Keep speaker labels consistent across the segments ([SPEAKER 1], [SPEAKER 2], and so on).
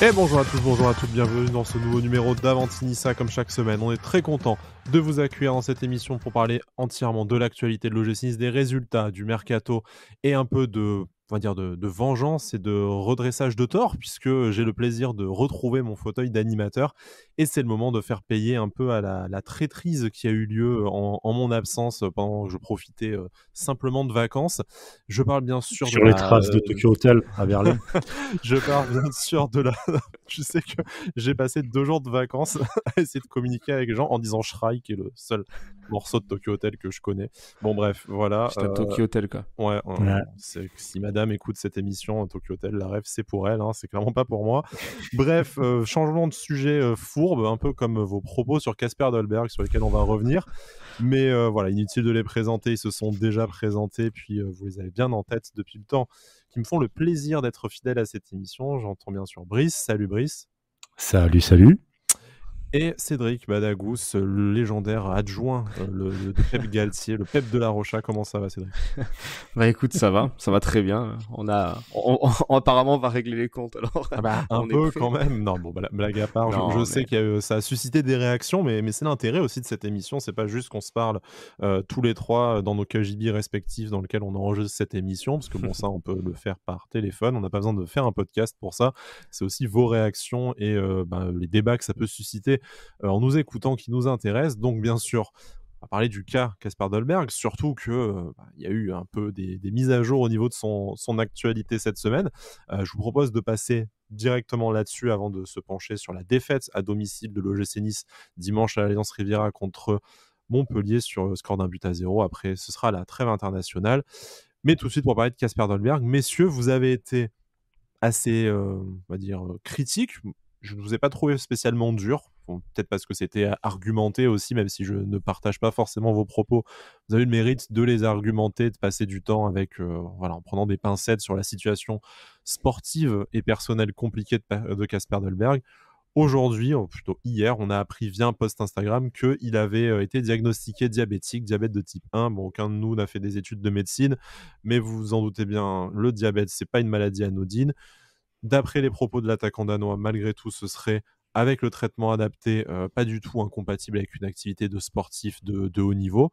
[SPEAKER 1] Et bonjour à tous, bonjour à toutes, bienvenue dans ce nouveau numéro d'Avantinissa. Comme chaque semaine, on est très content de vous accueillir dans cette émission pour parler entièrement de l'actualité de l'OGC Nice, des résultats du mercato et un peu de, on va dire, de vengeance et de redressage de tort, puisque j'ai le plaisir de retrouver mon fauteuil d'animateur et c'est le moment de faire payer un peu à la traîtrise qui a eu lieu en mon absence pendant que je profitais simplement de vacances. Je parle bien sûr
[SPEAKER 2] sur les traces de Tokyo Hotel à Berlin.
[SPEAKER 1] Je parle bien sûr de la... Je sais que j'ai passé 2 jours de vacances à essayer de communiquer avec les gens en disant Shrai, qui est le seul morceau de Tokyo Hotel que je connais. Bon bref, voilà.
[SPEAKER 3] C'est un Tokyo Hotel, quoi.
[SPEAKER 1] Ouais. Si madame écoute cette émission, Tokyo Hotel, la rêve, c'est pour elle, hein, c'est clairement pas pour moi. Bref, changement de sujet fourbe, un peu comme vos propos sur Casper Dolberg, sur lesquels on va revenir. Mais voilà, inutile de les présenter, ils se sont déjà présentés, puis vous les avez bien en tête depuis le temps, qui me font le plaisir d'être fidèles à cette émission. J'entends bien sûr Brice. Salut Brice.
[SPEAKER 2] Salut.
[SPEAKER 1] Et Cédric Badagous, le légendaire adjoint de Pep Galtier, le Pep de la Rocha. Comment ça va, Cédric?
[SPEAKER 3] Bah écoute, ça va très bien. Apparemment, on va régler les comptes alors.
[SPEAKER 1] Un peu quand même. Non, bon, blague à part. Je sais que ça a suscité des réactions, mais c'est l'intérêt aussi de cette émission. C'est pas juste qu'on se parle tous les trois dans nos KGB respectifs dans lesquels on enregistre cette émission, parce que bon, ça, on peut le faire par téléphone. On n'a pas besoin de faire un podcast pour ça. C'est aussi vos réactions et les débats que ça peut susciter en nous écoutant qui nous intéressent. Donc bien sûr, on va parler du cas Casper Dolberg, surtout que y a eu un peu des mises à jour au niveau de son actualité cette semaine. Je vous propose de passer directement là-dessus avant de se pencher sur la défaite à domicile de l'OGC Nice dimanche à l'Alliance Riviera contre Montpellier sur le score d'1-0. Après, ce sera la trêve internationale. Mais tout de suite, pour parler de Casper Dolberg, messieurs, vous avez été assez, on va dire, critique. Je ne vous ai pas trouvé spécialement dur, peut-être parce que c'était argumenté aussi, même si je ne partage pas forcément vos propos. Vous avez eu le mérite de les argumenter, de passer du temps avec, en prenant des pincettes sur la situation sportive et personnelle compliquée de Casper Dolberg. Aujourd'hui, ou plutôt hier, on a appris via un post Instagram qu'il avait été diagnostiqué diabétique, diabète de type 1. Bon, aucun de nous n'a fait des études de médecine, mais vous vous en doutez bien, le diabète, c'est pas une maladie anodine. D'après les propos de l'attaquant danois, malgré tout, ce serait, avec le traitement adapté, pas du tout incompatible avec une activité de sportif de haut niveau.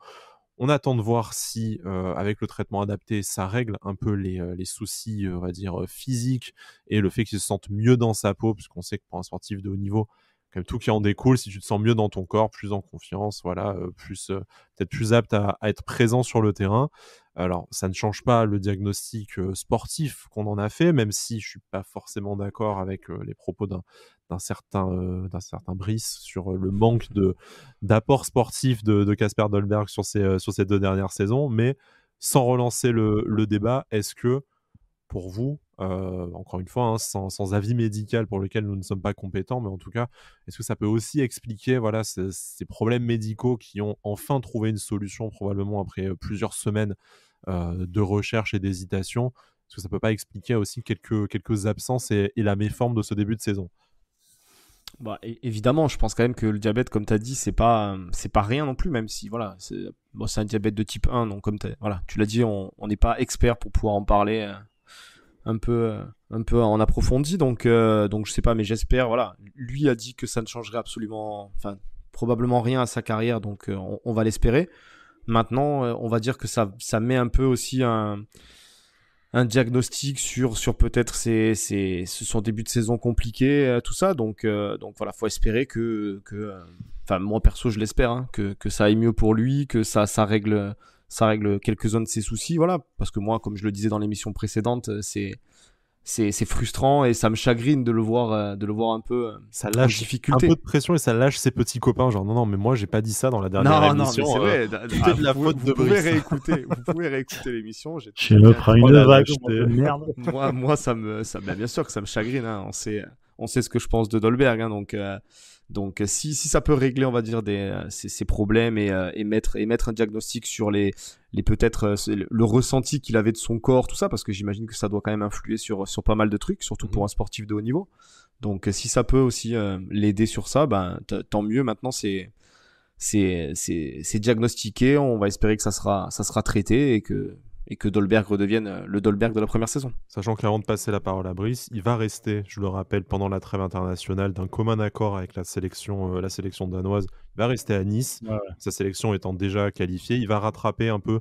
[SPEAKER 1] On attend de voir si, avec le traitement adapté, ça règle un peu les soucis, on va dire, physiques et le fait qu'il se sente mieux dans sa peau, puisqu'on sait que pour un sportif de haut niveau, quand même tout qui en découle, si tu te sens mieux dans ton corps, plus en confiance, peut-être plus apte à être présent sur le terrain. Alors, ça ne change pas le diagnostic sportif qu'on en a fait, même si je suis pas forcément d'accord avec les propos d'un certain Brice sur le manque d'apport sportif de Casper Dolberg sur ces 2 dernières saisons. Mais sans relancer le débat, est-ce que, pour vous, encore une fois, sans avis médical pour lequel nous ne sommes pas compétents, mais en tout cas, est-ce que ça peut aussi expliquer ces problèmes médicaux qui ont enfin trouvé une solution, probablement après plusieurs semaines de recherche et d'hésitation? Est-ce que ça peut pas expliquer aussi quelques absences et la méforme de ce début de saison?
[SPEAKER 3] Bah, évidemment, je pense quand même que le diabète, comme tu as dit, c'est pas rien non plus, même si c'est un diabète de type 1, donc comme tu l'as dit, on n'est pas expert pour pouvoir en parler un peu en approfondi, donc je sais pas, mais j'espère. Lui a dit que ça ne changerait probablement rien à sa carrière, donc on va l'espérer. Maintenant, on va dire que ça met un peu aussi un diagnostic sur peut-être son début de saison compliqué, tout ça. Donc faut espérer que moi perso je l'espère, hein, que ça aille mieux pour lui, que ça règle quelques-uns de ses soucis, parce que moi, comme je le disais dans l'émission précédente, c'est frustrant et ça me chagrine de le voir un peu
[SPEAKER 1] ça lâche
[SPEAKER 3] en difficulté.
[SPEAKER 1] Un peu de pression et ça lâche ses petits copains, genre non mais moi j'ai pas dit ça dans la dernière émission.
[SPEAKER 3] Non, mais c'est vrai.
[SPEAKER 1] Tout est de la faute de Brice.
[SPEAKER 3] Vous pouvez réécouter l'émission.
[SPEAKER 2] Je me prends une vague de merde.
[SPEAKER 3] Moi bien sûr que ça me chagrine, hein. On sait ce que je pense de Dolberg, hein, donc si ça peut régler, on va dire, ces problèmes et mettre un diagnostic sur peut-être le ressenti qu'il avait de son corps, tout ça, parce que j'imagine que ça doit quand même influer sur pas mal de trucs, surtout pour un sportif de haut niveau. Donc si ça peut aussi l'aider sur ça, tant mieux. Maintenant c'est diagnostiqué, on va espérer que ça sera traité et et que Dolberg redevienne le Dolberg de la première saison.
[SPEAKER 1] Sachant qu'avant de passer la parole à Brice, il va rester, je le rappelle, pendant la trêve internationale d'un commun accord avec la sélection danoise. Il va rester à Nice, sa sélection étant déjà qualifiée. Il va rattraper un peu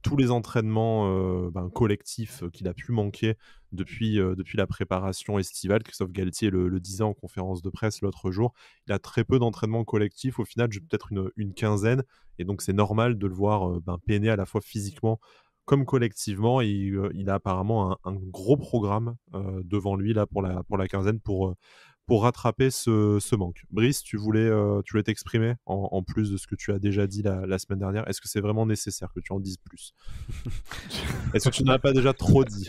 [SPEAKER 1] tous les entraînements collectifs qu'il a pu manquer depuis la préparation estivale. Christophe Galtier le disait en conférence de presse l'autre jour. Il a très peu d'entraînements collectifs, au final peut-être une quinzaine, et donc c'est normal de le voir peiner à la fois physiquement comme collectivement. Il a apparemment un gros programme devant lui là pour la quinzaine pour rattraper ce manque. Brice, tu voulais t'exprimer en plus de ce que tu as déjà dit la semaine dernière. Est-ce que c'est vraiment nécessaire que tu en dises plus? Est-ce que tu n'as pas déjà trop dit?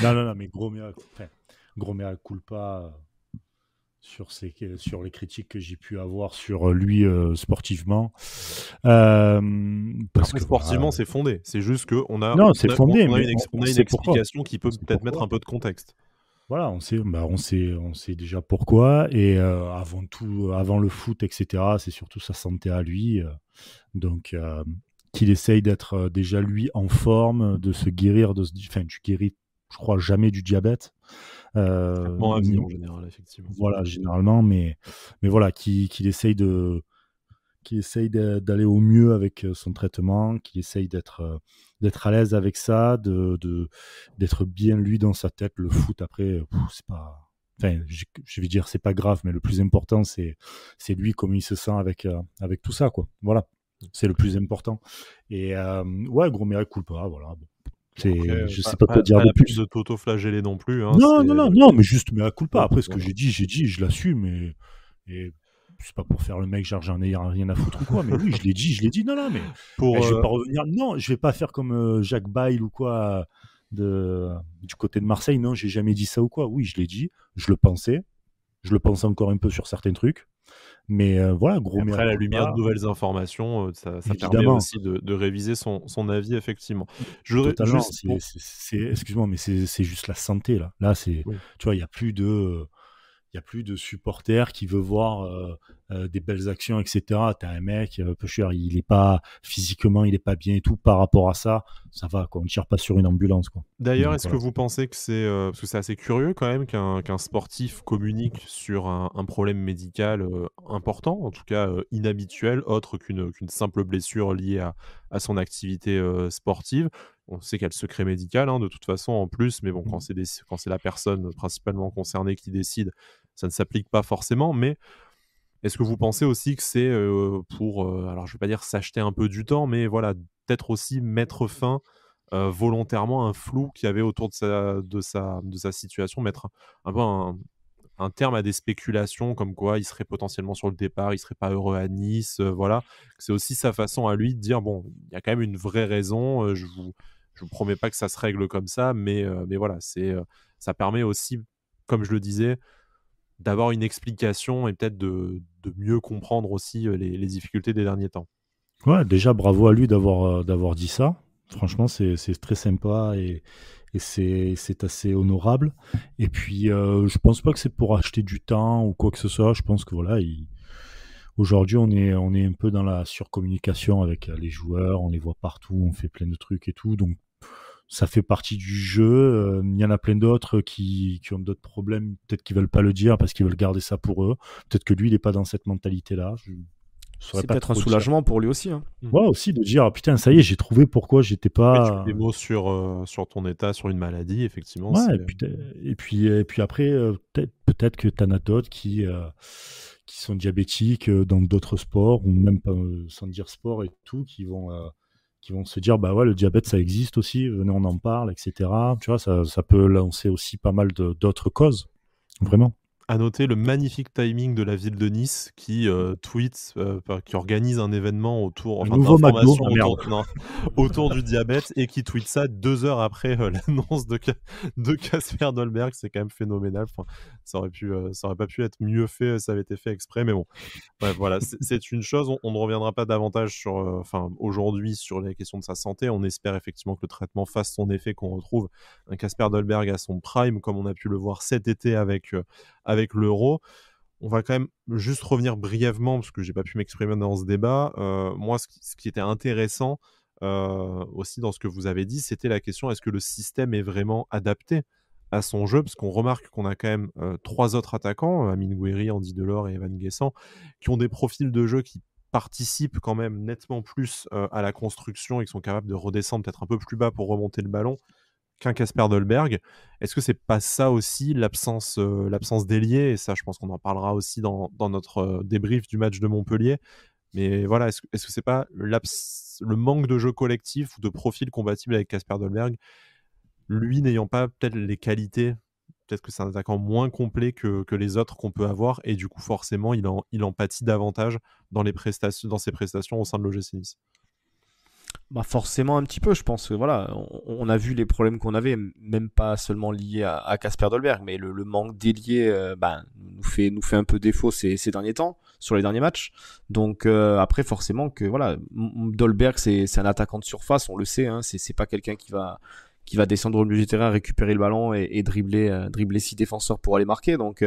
[SPEAKER 2] Non, mais gros mea culpa sur les critiques que j'ai pu avoir sur lui sportivement.
[SPEAKER 1] Parce que sportivement, c'est fondé. C'est juste qu'on a,
[SPEAKER 2] non, c'est fondé,
[SPEAKER 1] on a une explication qui peut peut-être mettre un peu de contexte.
[SPEAKER 2] Voilà, on sait déjà pourquoi. Et avant tout, avant le foot, etc., c'est surtout sa santé à lui. Donc, qu'il essaye d'être déjà lui en forme, de se guérir, tu guéris, je crois, jamais du diabète.
[SPEAKER 1] Traitement à vie en général, effectivement.
[SPEAKER 2] Voilà, généralement, mais voilà, qu'il essaye d'aller au mieux avec son traitement, qu'il essaye d'être à l'aise avec ça, d'être bien lui dans sa tête. Le foot, après, c'est pas... Enfin, je vais dire, c'est pas grave, mais le plus important, c'est lui, comment il se sent avec tout ça, quoi. Voilà, c'est le plus important. Et ouais, gros mea culpa, voilà. Bon.
[SPEAKER 1] Après,
[SPEAKER 2] je sais pas quoi dire de plus.
[SPEAKER 1] De t'auto-flageller non plus. Hein,
[SPEAKER 2] non, mais juste mea culpa. Après, ce que j'ai dit, je l'assume. Et c'est pas pour faire le mec, genre j'en ai rien à foutre ou quoi, mais oui, je l'ai dit. Non, mais je vais pas revenir. Non, je vais pas faire comme Jacques Bail ou quoi du côté de Marseille. Non, j'ai jamais dit ça ou quoi. Oui, je l'ai dit. Je le pensais encore un peu sur certains trucs. Mais voilà, gros mea culpa.
[SPEAKER 1] Après, à la lumière de nouvelles informations, ça permet aussi de réviser son avis, effectivement.
[SPEAKER 2] Totalement. Excuse-moi, mais c'est juste la santé, là. Là, tu vois, il n'y a plus de supporters qui veut voir des belles actions, etc. T'as un mec, peu cher, il est pas physiquement, il est pas bien et tout. Par rapport à ça, ça va, quoi. On ne tire pas sur une ambulance, quoi.
[SPEAKER 1] D'ailleurs, est-ce que vous pensez que parce que c'est assez curieux quand même qu'un sportif communique sur un problème médical important, en tout cas inhabituel, autre qu'une simple blessure liée à son activité sportive. On sait qu'il y a le secret médical, hein, de toute façon, en plus, mais bon, quand c'est la personne principalement concernée qui décide, ça ne s'applique pas forcément. Mais est-ce que vous pensez aussi que c'est pour, alors je ne vais pas dire s'acheter un peu du temps, mais voilà, peut-être aussi mettre fin volontairement à un flou qu'il y avait autour de sa situation, mettre un peu un terme à des spéculations comme quoi il serait potentiellement sur le départ, il serait pas heureux à Nice, voilà. C'est aussi sa façon à lui de dire bon, il y a quand même une vraie raison, je vous promets pas que ça se règle comme ça, mais voilà, ça permet aussi, comme je le disais, d'avoir une explication et peut-être de mieux comprendre aussi les difficultés des derniers temps.
[SPEAKER 2] Ouais, déjà bravo à lui d'avoir dit ça. Franchement, c'est très sympa et c'est assez honorable. Et puis, je pense pas que c'est pour acheter du temps ou quoi que ce soit. Je pense que voilà, aujourd'hui, on est un peu dans la surcommunication avec les joueurs. On les voit partout, on fait plein de trucs et tout. Donc, ça fait partie du jeu. Il y en a plein d'autres qui ont d'autres problèmes. Peut-être qu'ils veulent pas le dire parce qu'ils veulent garder ça pour eux. Peut-être que lui, il est pas dans cette mentalité-là.
[SPEAKER 3] C'est peut-être un soulagement pour lui aussi. Hein.
[SPEAKER 2] Ouais, aussi de dire putain, ça y est, j'ai trouvé pourquoi j'étais pas.
[SPEAKER 1] Des mots sur ton état, sur une maladie, effectivement.
[SPEAKER 2] Ouais, et puis après, peut-être que t'en as d'autres qui sont diabétiques dans d'autres sports ou même pas sans dire sport et tout, qui vont se dire bah ouais, le diabète ça existe aussi, venez on en parle, etc. Tu vois, ça peut lancer aussi pas mal d'autres causes, vraiment.
[SPEAKER 1] À noter le magnifique timing de la ville de Nice qui tweet, qui organise un événement autour du diabète et qui tweet ça 2 heures après l'annonce de Kasper Dolberg. C'est quand même phénoménal. Enfin, ça aurait pas pu être mieux fait, ça avait été fait exprès, mais bon. Ouais, voilà, c'est une chose. On ne reviendra pas davantage aujourd'hui sur les questions de sa santé. On espère effectivement que le traitement fasse son effet, qu'on retrouve un Kasper Dolberg à son prime, comme on a pu le voir cet été avec l'Euro. On va quand même juste revenir brièvement, parce que j'ai pas pu m'exprimer dans ce débat. Moi, ce qui était intéressant, aussi dans ce que vous avez dit, c'était la question, est-ce que le système est vraiment adapté à son jeu? Parce qu'on remarque qu'on a quand même 3 autres attaquants, Amine Gouiri, Andy Delors et Evan Guessant, qui ont des profils de jeu qui participent quand même nettement plus à la construction et qui sont capables de redescendre peut-être un peu plus bas pour remonter le ballon qu'un Kasper Dolberg. Est-ce que c'est pas ça aussi l'absence d'ailier? Et ça, je pense qu'on en parlera aussi dans notre débrief du match de Montpellier. Mais voilà, est-ce que c'est pas le manque de jeu collectif ou de profil compatible avec Kasper Dolberg, lui n'ayant pas peut-être les qualités, peut-être que c'est un attaquant moins complet que les autres qu'on peut avoir, et du coup forcément il en pâtit davantage dans ses prestations au sein de l'OGC Nice.
[SPEAKER 3] Bah forcément un petit peu, je pense que voilà, on a vu les problèmes qu'on avait, même pas seulement liés à Kasper Dolberg, mais le manque d'ailier nous fait un peu défaut ces derniers temps, sur les derniers matchs. Donc après forcément que voilà, Dolberg c'est un attaquant de surface, on le sait, hein, c'est pas quelqu'un qui va descendre au milieu du terrain, récupérer le ballon et dribbler 6 défenseurs pour aller marquer. Donc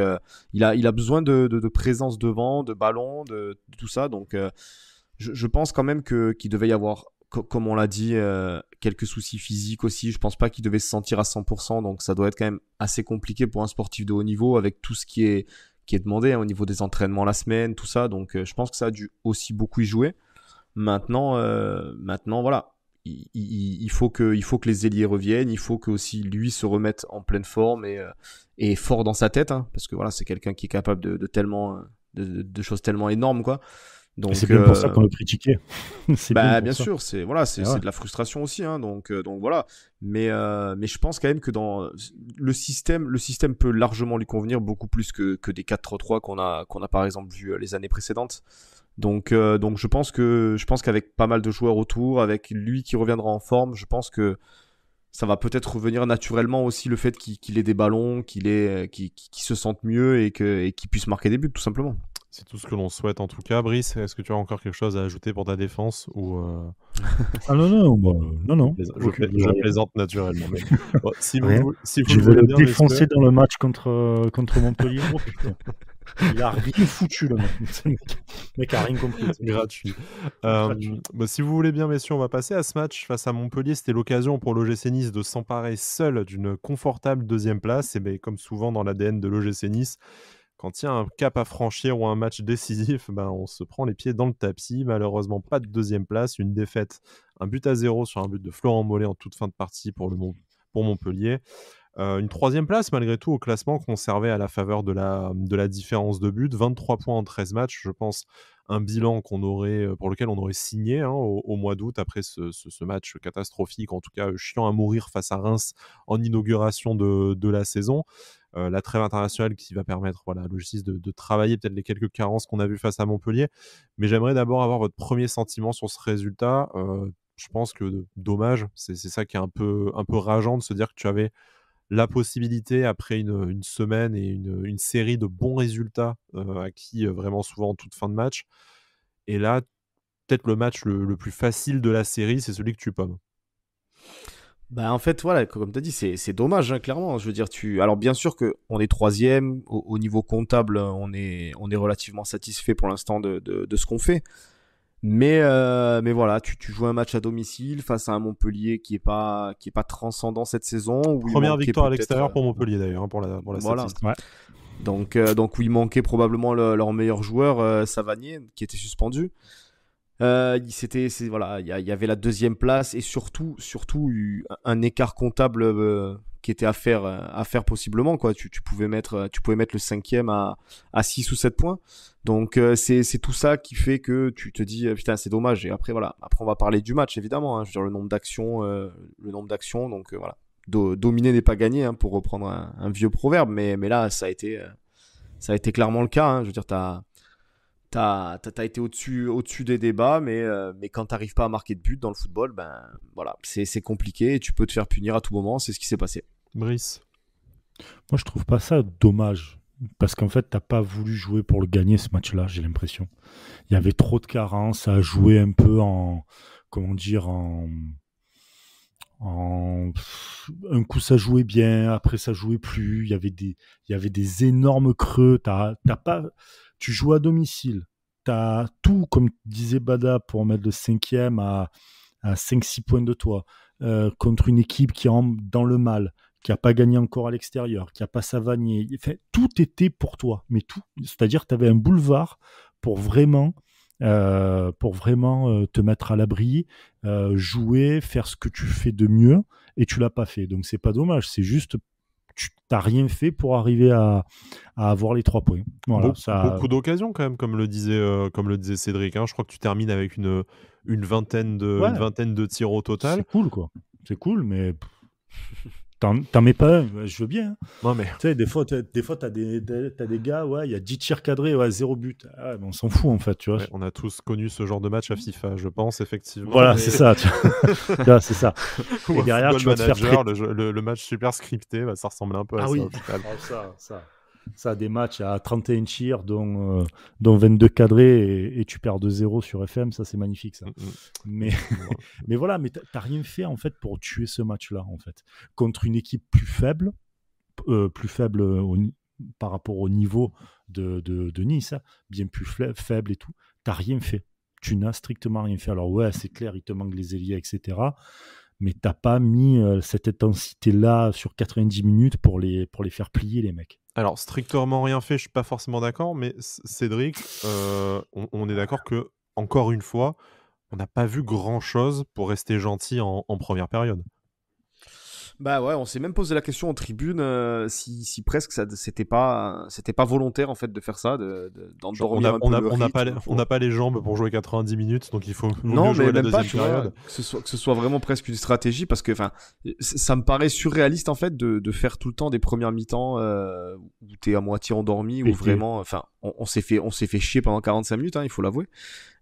[SPEAKER 3] il a besoin de présence devant, de ballon, de tout ça. Donc je pense quand même qu'il devait y avoir, comme on l'a dit, quelques soucis physiques aussi. Je pense pas qu'il devait se sentir à 100%, donc ça doit être quand même assez compliqué pour un sportif de haut niveau avec tout ce qui est demandé, hein, au niveau des entraînements la semaine, tout ça. Donc je pense que ça a dû aussi beaucoup y jouer. Maintenant voilà, il faut que les ailiers reviennent, il faut que aussi lui se remette en pleine forme et fort dans sa tête, hein, parce que voilà, c'est quelqu'un qui est capable de tellement de choses tellement énormes, quoi. Donc,
[SPEAKER 2] c'est bien pour ça qu'on le critiquait.
[SPEAKER 3] Bien sûr, c'est de la frustration aussi, hein, donc voilà. Mais je pense quand même que dans le système peut largement lui convenir beaucoup plus que des 4-3 qu'on a par exemple vu les années précédentes. Donc je pense qu'avec pas mal de joueurs autour, avec lui qui reviendra en forme, je pense que ça va peut-être revenir naturellement aussi, le fait qu'il ait des ballons, qu'il se sente mieux et qu'il puisse marquer des buts, tout simplement.
[SPEAKER 1] C'est tout ce que l'on souhaite en tout cas. Brice, est-ce que tu as encore quelque chose à ajouter pour ta défense ou
[SPEAKER 2] Ah non.
[SPEAKER 1] Je plaisante naturellement. Mais... Bon, si vous
[SPEAKER 2] je vais le défoncer dans le match contre Montpellier. Oh, putain. Il a rien foutu, le mec. Le mec a rien compris.
[SPEAKER 1] C'est gratuit. Si vous voulez bien, messieurs, on va passer à ce match face à Montpellier. C'était l'occasion pour l'OGC Nice de s'emparer seul d'une confortable deuxième place. Et comme souvent dans l'ADN de l'OGC Nice, quand il y a un cap à franchir ou un match décisif, on se prend les pieds dans le tapis. Malheureusement, pas de deuxième place. Une défaite, un but à 0 sur un but de Florent Mollet en toute fin de partie pour Montpellier. Une troisième place, malgré tout, au classement, conservé à la faveur de la différence de but. 23 points en 13 matchs. Je pense un bilan pour lequel on aurait signé au mois d'août après ce match catastrophique, en tout cas chiant à mourir face à Reims en inauguration de la saison. La trêve internationale qui va permettre à l'OGC de travailler peut-être les quelques carences qu'on a vues face à Montpellier. Mais j'aimerais d'abord avoir votre premier sentiment sur ce résultat. Je pense que dommage, c'est ça qui est un peu rageant, de se dire que tu avais la possibilité, après une semaine et une série de bons résultats acquis vraiment souvent en toute fin de match. Et là, peut-être le match le plus facile de la série, c'est celui que tu pommes.
[SPEAKER 3] En fait, voilà, comme tu as dit, c'est dommage, hein, clairement. Je veux dire, alors bien sûr qu'on est troisième, au niveau comptable, on est relativement satisfait pour l'instant de ce qu'on fait. Mais voilà, tu joues un match à domicile face à un Montpellier qui est pas transcendant cette saison.
[SPEAKER 1] Première victoire à l'extérieur pour Montpellier d'ailleurs, pour la
[SPEAKER 3] voilà.
[SPEAKER 1] statistique. Ouais.
[SPEAKER 3] Donc où il manquait probablement leur meilleur joueur, Savanier, qui était suspendu. Il y avait la deuxième place et surtout un écart comptable qui était à faire possiblement, quoi. Tu pouvais mettre le cinquième à 6 ou 7 points. Donc c'est tout ça qui fait que tu te dis putain, c'est dommage. Et après voilà, on va parler du match évidemment, hein. Je veux dire le nombre d'actions, donc voilà. Dominer n'est pas gagné, hein, pour reprendre un vieux proverbe, mais là ça a été clairement le cas, hein. Je veux dire, t'as été au-dessus des débats, mais quand t'arrives pas à marquer de but dans le football, voilà, c'est compliqué et tu peux te faire punir à tout moment. C'est ce qui s'est passé.
[SPEAKER 1] Brice,
[SPEAKER 2] moi je trouve pas ça dommage, parce qu'en fait t'as pas voulu jouer pour le gagner ce match-là. J'ai l'impression il y avait trop de carences à jouer un peu en un coup ça jouait bien, après ça jouait plus. Il y avait des énormes creux. Tu joues à domicile, t'as tout, comme disait Bada, pour mettre le cinquième à à 5-6 points de toi, contre une équipe qui est dans le mal, qui n'a pas gagné encore à l'extérieur, qui n'a pas Savanier. Enfin, tout était pour toi, mais tout. C'est-à-dire que tu avais un boulevard pour vraiment te mettre à l'abri, jouer, faire ce que tu fais de mieux, et tu l'as pas fait. Donc c'est pas dommage, c'est juste tu n'as rien fait pour arriver à avoir les 3 points. Voilà,
[SPEAKER 1] beaucoup d'occasions quand même, comme le disait Cédric. Hein. Je crois que tu termines avec une vingtaine de tirs au total.
[SPEAKER 2] C'est cool, quoi. C'est cool, mais t'en mets pas un, je veux bien. Hein.
[SPEAKER 1] Non, mais...
[SPEAKER 2] Tu sais, des fois, t'as des gars, ouais, il y a 10 tirs cadrés, ouais, 0 but. Ah, mais on s'en fout, en fait, tu vois.
[SPEAKER 1] Ouais, on a tous connu ce genre de match à FIFA, je pense, effectivement.
[SPEAKER 2] Voilà, c'est ça. Tu vois, c'est ça. Et derrière, tu vas te faire
[SPEAKER 1] le match super scripté, ça ressemble un peu à ça, au final.
[SPEAKER 2] Ça, des matchs à 31 tirs, dont 22 cadrés, et tu perds 2-0 sur FM, ça, c'est magnifique, ça. Mais voilà, mais t'as rien fait, en fait, pour tuer ce match-là, en fait. Contre une équipe plus faible par rapport au niveau de Nice, hein, bien plus faible et tout, t'as rien fait. Tu n'as strictement rien fait. Alors ouais, c'est clair, il te manque les ailiers, etc., mais t'as pas mis cette intensité-là sur 90 minutes pour les faire plier, les mecs.
[SPEAKER 1] Alors, strictement rien fait, je suis pas forcément d'accord, mais Cédric, on est d'accord que, encore une fois, on n'a pas vu grand-chose pour rester gentil en première période.
[SPEAKER 3] Bah ouais, on s'est même posé la question en tribune si presque c'était pas volontaire en fait de faire ça, d'endormir un peu le rythme.
[SPEAKER 1] On n'a pas les jambes pour jouer 90 minutes, donc il faut
[SPEAKER 3] non,
[SPEAKER 1] jouer
[SPEAKER 3] mais
[SPEAKER 1] la
[SPEAKER 3] même
[SPEAKER 1] deuxième
[SPEAKER 3] pas,
[SPEAKER 1] période.
[SPEAKER 3] Que ce soit vraiment presque une stratégie, parce que ça me paraît surréaliste en fait de faire tout le temps des premières mi-temps où t'es à moitié endormi, où vraiment, on s'est fait chier pendant 45 minutes, hein, il faut l'avouer.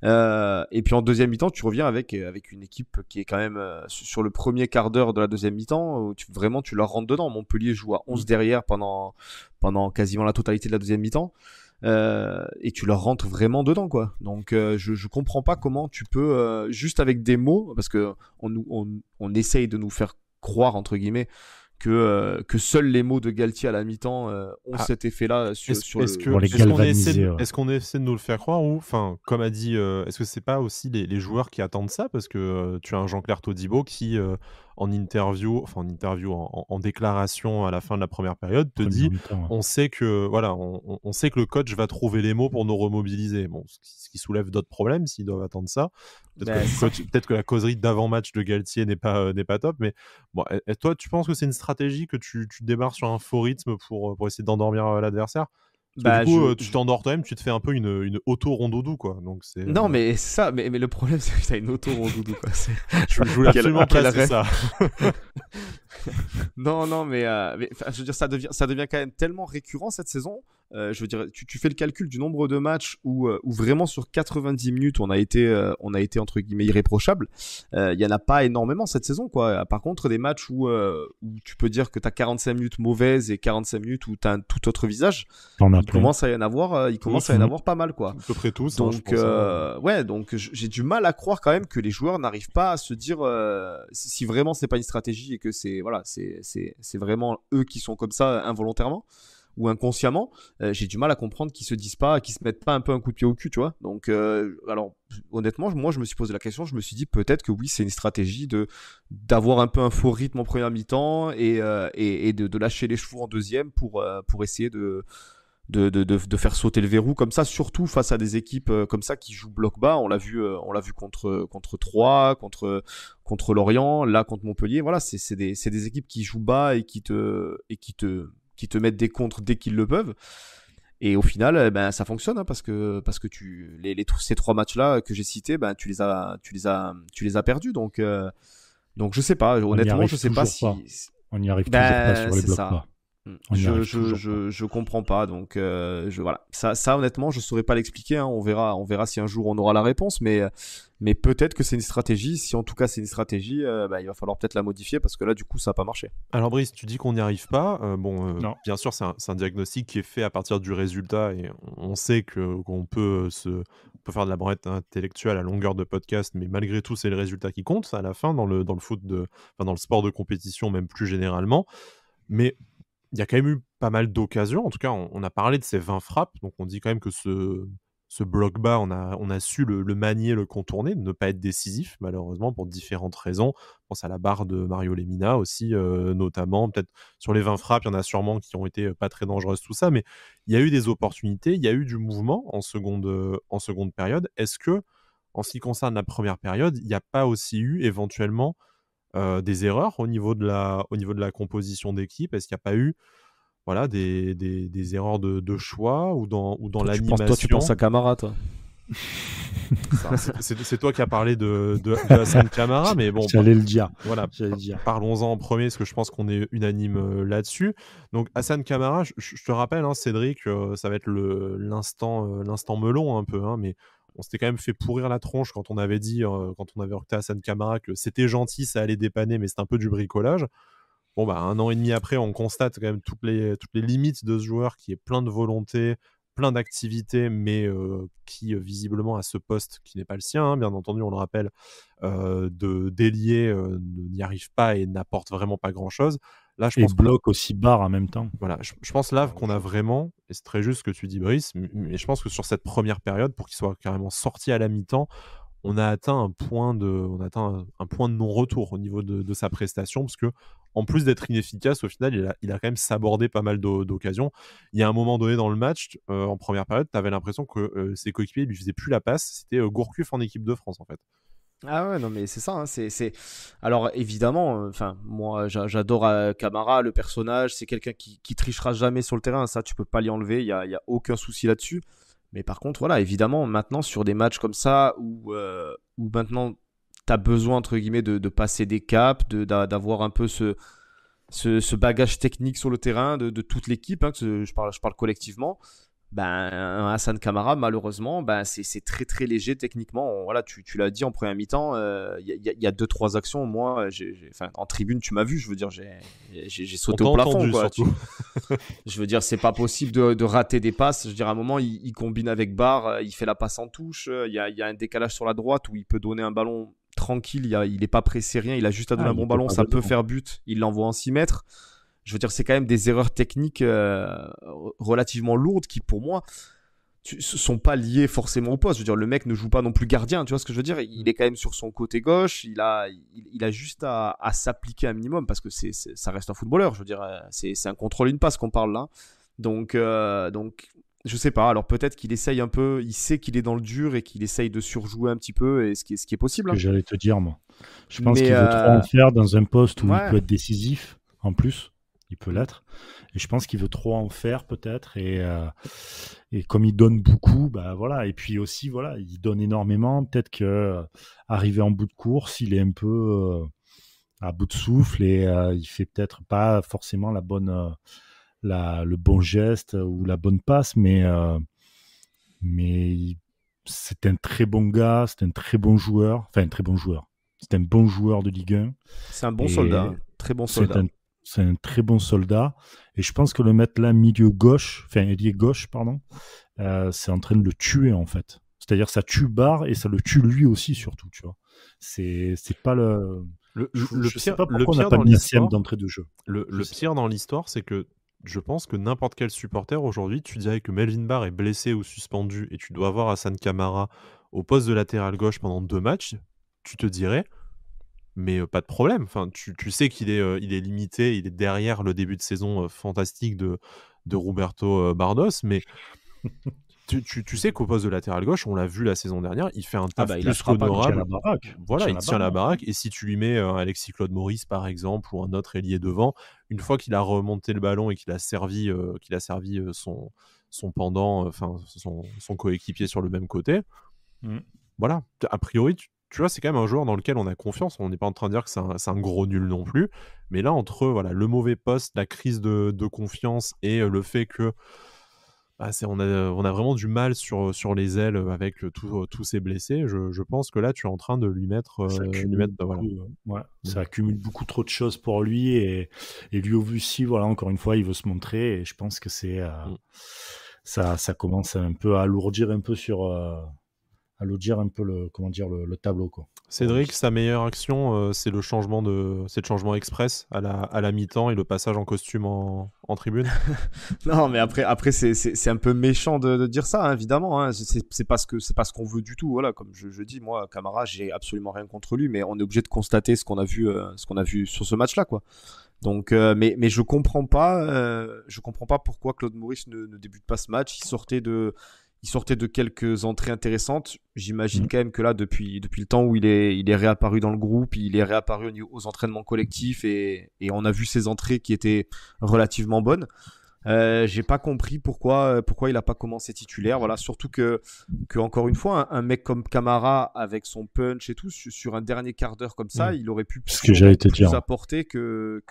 [SPEAKER 3] Et puis en deuxième mi-temps, tu reviens avec une équipe qui est quand même sur le premier quart d'heure de la deuxième mi-temps, où tu leur rentres dedans. Montpellier joue à 11 derrière pendant quasiment la totalité de la deuxième mi-temps, et tu leur rentres vraiment dedans, quoi. Donc je comprends pas comment tu peux juste avec des mots, parce que on essaye de nous faire croire, entre guillemets, que seuls les mots de Galtier à la mi-temps ont cet effet-là
[SPEAKER 1] Est-ce qu'on essaie de nous le faire croire, ou, comme a dit, est-ce que c'est pas aussi les joueurs qui attendent ça, parce que tu as un Jean-Claire Todibo qui en déclaration à la fin de la première période te dit on sait que le coach va trouver les mots pour nous remobiliser. Bon, ce qui soulève d'autres problèmes s'ils doivent attendre ça. Peut-être que la causerie d'avant-match de Galtier n'est pas top, mais bon, et toi, tu penses que c'est une stratégie que tu démarres sur un faux rythme pour essayer d'endormir l'adversaire? Du coup, tu t'endors toi-même, tu te fais un peu une auto-rondoudou, quoi. Donc c'est,
[SPEAKER 3] non, mais c'est ça, mais le problème, c'est que t'as une auto-rondoudou, quoi.
[SPEAKER 1] Je voulais absolument placer ça.
[SPEAKER 3] Non, mais je veux dire, ça devient quand même tellement récurrent cette saison. Je veux dire, tu fais le calcul du nombre de matchs où vraiment sur 90 minutes on a été entre guillemets irréprochable. Il y en a pas énormément cette saison, quoi. Par contre, des matchs où tu peux dire que t'as 45 minutes mauvaises et 45 minutes où t'as un tout autre visage, il commence à y en avoir pas mal, quoi.
[SPEAKER 1] À peu près tous.
[SPEAKER 3] Donc ouais, donc j'ai du mal à croire quand même que les joueurs n'arrivent pas à se dire si vraiment c'est pas une stratégie et que c'est vraiment eux qui sont comme ça involontairement ou inconsciemment. J'ai du mal à comprendre qu'ils se disent pas, qu'ils se mettent pas un peu un coup de pied au cul, tu vois. Donc alors honnêtement, moi je me suis posé la question, je me suis dit peut-être que oui, c'est une stratégie d'avoir un peu un faux rythme en première mi-temps et de lâcher les chevaux en deuxième pour essayer de faire sauter le verrou comme ça, surtout face à des équipes comme ça qui jouent bloc bas. On l'a vu contre Troyes, contre Lorient, là contre Montpellier. Voilà, c'est des équipes qui jouent bas et qui te mettent des contres dès qu'ils le peuvent. Et au final, ça fonctionne, hein, parce que ces 3 matchs-là que j'ai cités, tu les as perdus. Donc je sais pas. Honnêtement, je sais pas si
[SPEAKER 2] on y arrive toujours pas sur les blocs bas.
[SPEAKER 3] Je comprends pas, donc voilà, ça honnêtement je saurais pas l'expliquer, hein. On verra si un jour on aura la réponse, mais peut-être que c'est une stratégie. Si en tout cas c'est une stratégie, il va falloir peut-être la modifier, parce que là du coup ça a pas marché.
[SPEAKER 1] Alors Brice, tu dis qu'on n'y arrive pas, bien sûr c'est un diagnostic qui est fait à partir du résultat, et on sait qu'on peut faire de la branlette intellectuelle à longueur de podcast, mais malgré tout c'est le résultat qui compte à la fin dans le foot dans le sport de compétition, même plus généralement. Mais il y a quand même eu pas mal d'occasions. En tout cas, on a parlé de ces 20 frappes, donc on dit quand même que ce bloc bas, on a su le manier, le contourner, ne pas être décisif, malheureusement, pour différentes raisons. Je pense à la barre de Mario Lemina aussi, notamment. Peut-être sur les 20 frappes, il y en a sûrement qui ont été pas très dangereuses, tout ça. Mais il y a eu des opportunités, il y a eu du mouvement en seconde période. Est-ce que, en ce qui concerne la première période, il n'y a pas aussi eu éventuellement des erreurs au niveau de la composition d'équipe? Est-ce qu'il n'y a pas eu voilà, des erreurs de choix ou dans l'animation?
[SPEAKER 3] Toi, tu penses à Camara, toi.
[SPEAKER 1] C'est toi qui as parlé de Hassan Camara, mais bon.
[SPEAKER 2] J'allais le dire.
[SPEAKER 1] Voilà, parlons-en en premier, parce que je pense qu'on est unanime là-dessus. Donc Hassan Camara, je te rappelle, hein, Cédric, ça va être l'instant melon un peu, hein, mais on s'était quand même fait pourrir la tronche quand on avait dit, quand on avait recruté Hassan Camara, que c'était gentil, ça allait dépanner, mais c'est un peu du bricolage. Bon, bah, 1 an et demi après, on constate quand même toutes les limites de ce joueur qui est plein de volonté, plein d'activités, mais qui visiblement à ce poste qui n'est pas le sien, hein, bien entendu, on le rappelle, d'ailier n'y arrive pas et n'apporte vraiment pas grand-chose. Là, je pense
[SPEAKER 2] bloque aussi barre en même temps.
[SPEAKER 1] Voilà, je pense là qu'on a vraiment, et c'est très juste ce que tu dis, Brice, mais je pense que sur cette première période, pour qu'il soit carrément sorti à la mi-temps, on a atteint un point de non-retour au niveau de sa prestation, parce que en plus d'être inefficace, au final, il a quand même sabordé pas mal d'occasions. Il y a un moment donné dans le match, en première période, tu avais l'impression que ses coéquipiers lui faisaient plus la passe. C'était Gourcuff en équipe de France, en fait.
[SPEAKER 3] Ah ouais, non mais c'est ça, hein, alors évidemment, moi j'adore Camara, le personnage, c'est quelqu'un qui trichera jamais sur le terrain, ça tu peux pas l'y enlever, il y a aucun souci là-dessus. Mais par contre, voilà, évidemment, maintenant, sur des matchs comme ça, où maintenant, tu as besoin, entre guillemets, de passer des caps, d'avoir un peu ce bagage technique sur le terrain de toute l'équipe, hein, je parle collectivement, Hassan Camara, malheureusement, c'est très, très léger techniquement. Voilà, tu l'as dit en première mi-temps, il y a 2-3 actions, moi, en tribune, tu m'as vu, je veux dire, j'ai sauté au plafond, quoi. Je veux dire, c'est pas possible de rater des passes. Je veux dire, à un moment, il combine avec Barre, il fait la passe en touche. Il y a un décalage sur la droite où il peut donner un ballon tranquille. Il est pas pressé, rien. Il a juste à donner un bon ballon. Ça peut faire but. Il l'envoie en 6 mètres. Je veux dire, c'est quand même des erreurs techniques relativement lourdes qui, pour moi, sont pas liées forcément au poste. Je veux dire, le mec ne joue pas non plus gardien. Tu vois ce que je veux dire? Il est quand même sur son côté gauche. Il a juste à s'appliquer un minimum parce que ça reste un footballeur. Je veux dire, c'est un contrôle, une passe qu'on parle là. Donc, je sais pas. Alors peut-être qu'il essaye un peu. Il sait qu'il est dans le dur et qu'il essaye de surjouer un petit peu, et ce qui est possible. Hein.
[SPEAKER 2] Que j'allais te dire, moi. Je pense qu'il veut trop en faire dans un poste où il peut être décisif en plus. Il peut l'être. Et je pense qu'il veut trop en faire peut-être. Et comme il donne beaucoup, voilà. Et puis aussi, voilà, il donne énormément. Peut-être qu'arrivé en bout de course, il est un peu à bout de souffle et il fait peut-être pas forcément le bon geste ou la bonne passe. Mais c'est un très bon gars, c'est un très bon joueur. Enfin, un très bon joueur. C'est un bon joueur de Ligue 1.
[SPEAKER 3] C'est un bon soldat, très bon soldat.
[SPEAKER 2] C'est un très bon soldat. Et je pense que le mettre là, ailier gauche, pardon, c'est en train de le tuer, en fait. C'est-à-dire, ça tue Barre et ça le tue lui aussi, surtout, tu vois. C'est pas le... Je sais pas pourquoi on n'a pas mis un d'entrée de jeu.
[SPEAKER 1] Le pire dans l'histoire, c'est que je pense que n'importe quel supporter aujourd'hui, tu dirais que Melvin Barr est blessé ou suspendu et tu dois avoir Hassan Camara au poste de latéral gauche pendant 2 matchs, tu te dirais... Mais pas de problème. Enfin, tu sais qu'il est limité, il est derrière le début de saison fantastique de Roberto Bardos, mais tu sais qu'au poste de latéral gauche, on l'a vu la saison dernière, il fait un taf plus qu'honorable. Voilà, il tient la baraque. Et si tu lui mets Alexis Claude Maurice, par exemple, ou un autre ailier devant, une fois qu'il a remonté le ballon et qu'il a servi son pendant, enfin son coéquipier sur le même côté, voilà. A priori, tu vois, c'est quand même un joueur dans lequel on a confiance. On n'est pas en train de dire que c'est un gros nul non plus. Mais là, entre le mauvais poste, la crise de confiance et le fait que on a vraiment du mal sur les ailes avec tous ces blessés, je pense que là, tu es en train de lui mettre...
[SPEAKER 2] Ça accumule beaucoup trop de choses pour lui. Et lui aussi, voilà, encore une fois, il veut se montrer. Et je pense que ça commence un peu à alourdir un peu alourdir un peu le tableau, quoi.
[SPEAKER 1] Cédric, sa meilleure action, c'est le changement express à la mi-temps et le passage en costume en tribune.
[SPEAKER 3] Non, mais après c'est un peu méchant de dire ça, hein, évidemment. Hein. C'est pas ce qu'on veut du tout. Voilà, comme je dis, moi, Camara, j'ai absolument rien contre lui, mais on est obligé de constater ce qu'on a vu sur ce match-là, quoi. Donc, mais je comprends pas pourquoi Claude Maurice ne débute pas ce match. Il sortait de quelques entrées intéressantes. J'imagine quand même que là, depuis le temps où il est réapparu dans le groupe, il est réapparu aux entraînements collectifs et on a vu ses entrées qui étaient relativement bonnes. J'ai pas compris pourquoi il a pas commencé titulaire. Voilà, surtout que encore une fois, un mec comme Camara avec son punch et tout sur un dernier quart d'heure comme ça, il aurait pu plus apporter que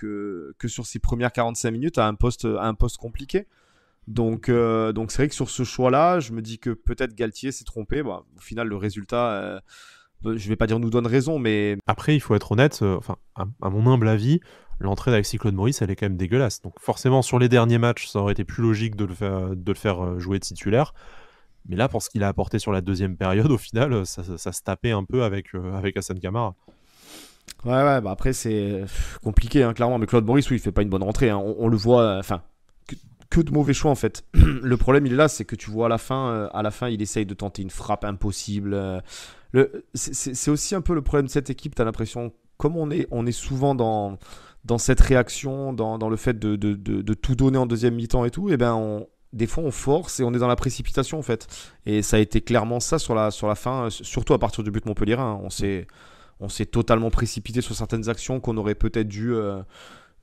[SPEAKER 3] sur ses premières 45 minutes à un poste compliqué. Donc c'est vrai que sur ce choix-là, je me dis que peut-être Galtier s'est trompé. Bon, au final, le résultat, je vais pas dire nous donne raison, mais
[SPEAKER 1] après, il faut être honnête. À mon humble avis, l'entrée d'Alexis Claude Maurice, elle est quand même dégueulasse. Donc forcément, sur les derniers matchs, ça aurait été plus logique de le faire jouer titulaire. Mais là, pour ce qu'il a apporté sur la deuxième période, au final, ça se tapait un peu avec Hassan Camara.
[SPEAKER 3] Ouais, bah après c'est compliqué, hein, clairement. Mais Claude Maurice, oui, il fait pas une bonne rentrée. Hein. On le voit. Enfin. Que de mauvais choix en fait. Le problème il est là, c'est que tu vois à la fin il essaye de tenter une frappe impossible. C'est aussi un peu le problème de cette équipe, tu as l'impression, comme on est souvent dans cette réaction, dans le fait de tout donner en deuxième mi-temps et tout, et ben des fois on force et on est dans la précipitation en fait. Et ça a été clairement ça sur la fin, surtout à partir du but montpelliérain. On s'est totalement précipité sur certaines actions qu'on aurait peut-être dû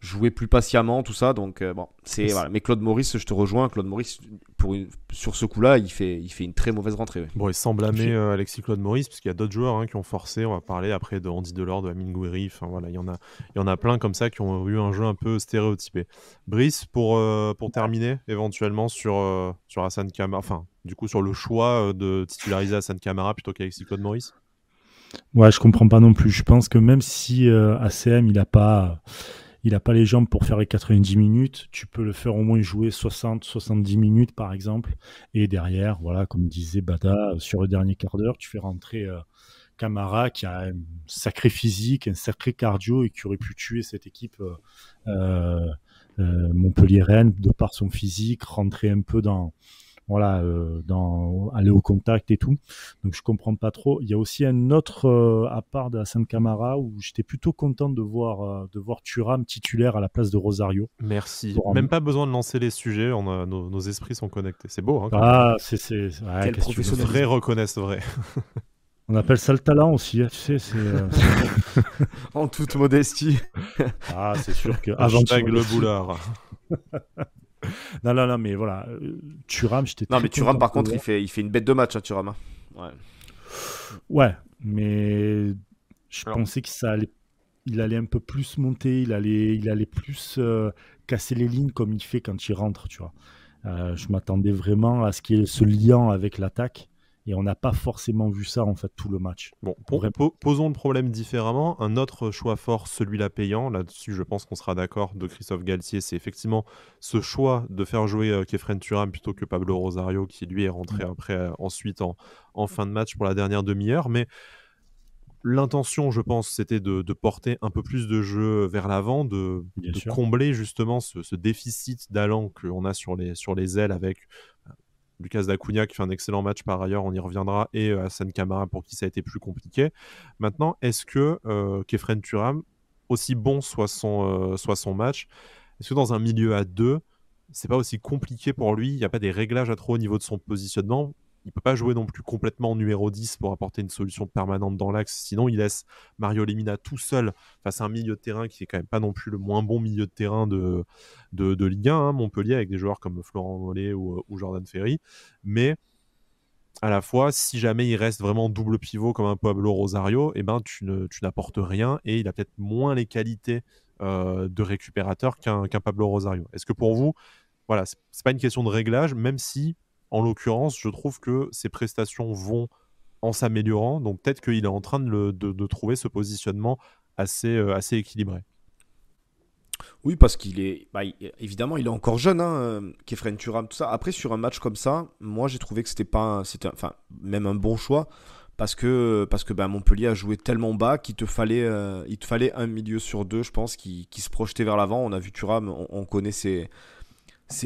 [SPEAKER 3] jouer plus patiemment, tout ça. Donc bon, voilà. Mais Claude Maurice, je te rejoins. Claude Maurice, sur ce coup-là, il fait une très mauvaise rentrée. Ouais.
[SPEAKER 1] Bon, et sans blâmer Alexis Claude Maurice, parce qu'il y a d'autres joueurs qui ont forcé. On va parler après de Andy Delors, de Amine Gouiri. Enfin voilà, il y en a plein comme ça qui ont eu un jeu un peu stéréotypé. Brice, pour terminer, éventuellement sur Hassan Camara, enfin du coup sur le choix de titulariser Hassan Camara plutôt qu'Alexis Claude Maurice.
[SPEAKER 2] Ouais, je comprends pas non plus. Je pense que même si ACM il a pas les jambes pour faire les 90 minutes, tu peux le faire au moins jouer 60-70 minutes par exemple. Et derrière, voilà, comme disait Bada, sur le dernier quart d'heure, tu fais rentrer Camara qui a un sacré physique, un sacré cardio et qui aurait pu tuer cette équipe montpelliéraine de par son physique, rentrer un peu aller au contact et tout. Donc je comprends pas trop. Il y a aussi un autre à part de Hassan Camara où j'étais plutôt content de voir Thuram titulaire à la place de Rosario.
[SPEAKER 1] Merci. Même pas besoin de lancer les sujets, nos esprits sont connectés. C'est beau.
[SPEAKER 3] Quel professionnel.
[SPEAKER 1] Vrai reconnaissent vrai.
[SPEAKER 2] On appelle ça le talent aussi, tu sais,
[SPEAKER 3] en toute modestie.
[SPEAKER 2] C'est sûr que
[SPEAKER 1] hashtag le boulard.
[SPEAKER 2] Non, mais voilà. Thuram, j'étais très
[SPEAKER 3] Non, mais Thuram, par contre, il fait une bête de match, hein, Thuram.
[SPEAKER 2] Ouais, mais je pensais que il allait un peu plus monter, il allait plus casser les lignes comme il fait quand il rentre, tu vois. Je m'attendais vraiment à ce qu'il y ait ce lien avec l'attaque. Et on n'a pas forcément vu ça, en fait, tout le match.
[SPEAKER 1] Bon, posons le problème différemment. Un autre choix fort, celui-là payant, là-dessus, je pense qu'on sera d'accord, de Christophe Galtier, c'est effectivement ce choix de faire jouer Khéphren Thuram plutôt que Pablo Rosario, qui lui est rentré ensuite en fin de match pour la dernière demi-heure. Mais l'intention, je pense, c'était de porter un peu plus de jeu vers l'avant, de combler justement ce déficit d'allant qu'on a sur les ailes avec Lucas Dacunia qui fait un excellent match par ailleurs, on y reviendra, et Hassan Camara pour qui ça a été plus compliqué. Maintenant, est-ce que Khéphren Thuram, aussi bon soit son match, est-ce que dans un milieu à deux, c'est pas aussi compliqué pour lui? Il n'y a pas des réglages à trop au niveau de son positionnement? Il peut pas jouer non plus complètement en numéro 10 pour apporter une solution permanente dans l'axe, sinon il laisse Mario Lemina tout seul face à un milieu de terrain qui est quand même pas non plus le moins bon milieu de terrain de Ligue 1, Montpellier, avec des joueurs comme Florent Mollet ou Jordan Ferry. Mais à la fois, si jamais il reste vraiment double pivot comme un Pablo Rosario, tu n'apportes rien et il a peut-être moins les qualités de récupérateur qu'un Pablo Rosario. Est-ce que pour vous, voilà, c'est pas une question de réglage, même si en l'occurrence, je trouve que ses prestations vont en s'améliorant, donc peut-être qu'il est en train de trouver ce positionnement assez équilibré.
[SPEAKER 3] Oui, parce qu'il est, évidemment, il est encore jeune, hein, Khéphren Thuram, tout ça. Après, sur un match comme ça, moi, j'ai trouvé que c'était pas, c'était, enfin, même un bon choix, parce que Montpellier a joué tellement bas il te fallait un milieu sur deux, je pense, qui se projetait vers l'avant. On a vu Thuram, on connaît ses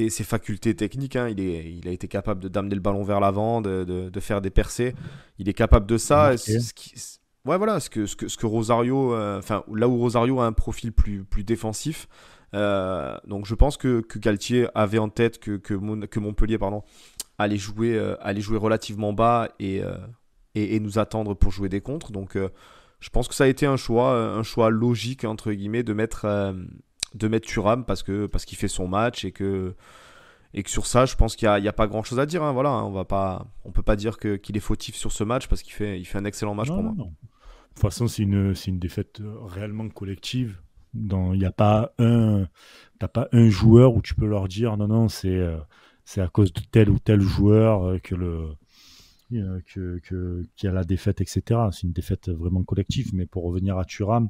[SPEAKER 3] facultés techniques, hein. Il a été capable d'amener le ballon vers l'avant, de faire des percées. Il est capable de ça.
[SPEAKER 2] Marqué.
[SPEAKER 3] Ouais, voilà, ce que Rosario, enfin, là où Rosario a un profil plus défensif. Donc je pense que Galtier avait en tête que Montpellier, pardon, allait jouer relativement bas et nous attendre pour jouer des contres. Donc je pense que ça a été un choix logique, entre guillemets, de mettre Thuram parce qu'il fait son match et que sur ça, je pense qu'il y a pas grand chose à dire, hein. Voilà, hein, on peut pas dire qu'il est fautif sur ce match parce il fait un excellent match
[SPEAKER 2] Non,
[SPEAKER 3] pour
[SPEAKER 2] non,
[SPEAKER 3] moi.
[SPEAKER 2] non. De toute façon, c'est une défaite réellement collective. Il n'y a pas t'as pas un joueur où tu peux leur dire non, non, c'est à cause de tel ou tel joueur qu'il y a la défaite, etc. C'est une défaite vraiment collective. Mais pour revenir à Thuram,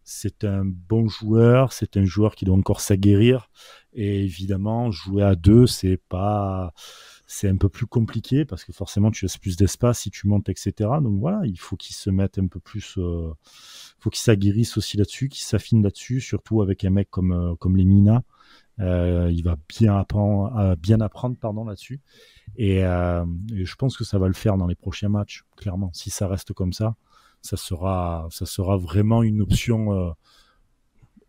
[SPEAKER 2] c'est un bon joueur, c'est un joueur qui doit encore s'aguerrir. Et évidemment, jouer à deux, c'est un peu plus compliqué parce que forcément, tu laisses plus d'espace si tu montes, etc. Donc voilà, il faut qu'il se mette un peu plus, faut qu'il s'aguerrisse aussi là-dessus, qu'il s'affine là-dessus, surtout avec un mec comme Lemina. Il va bien apprendre pardon, là-dessus. Et je pense que ça va le faire dans les prochains matchs, clairement. Si ça reste comme ça sera vraiment une option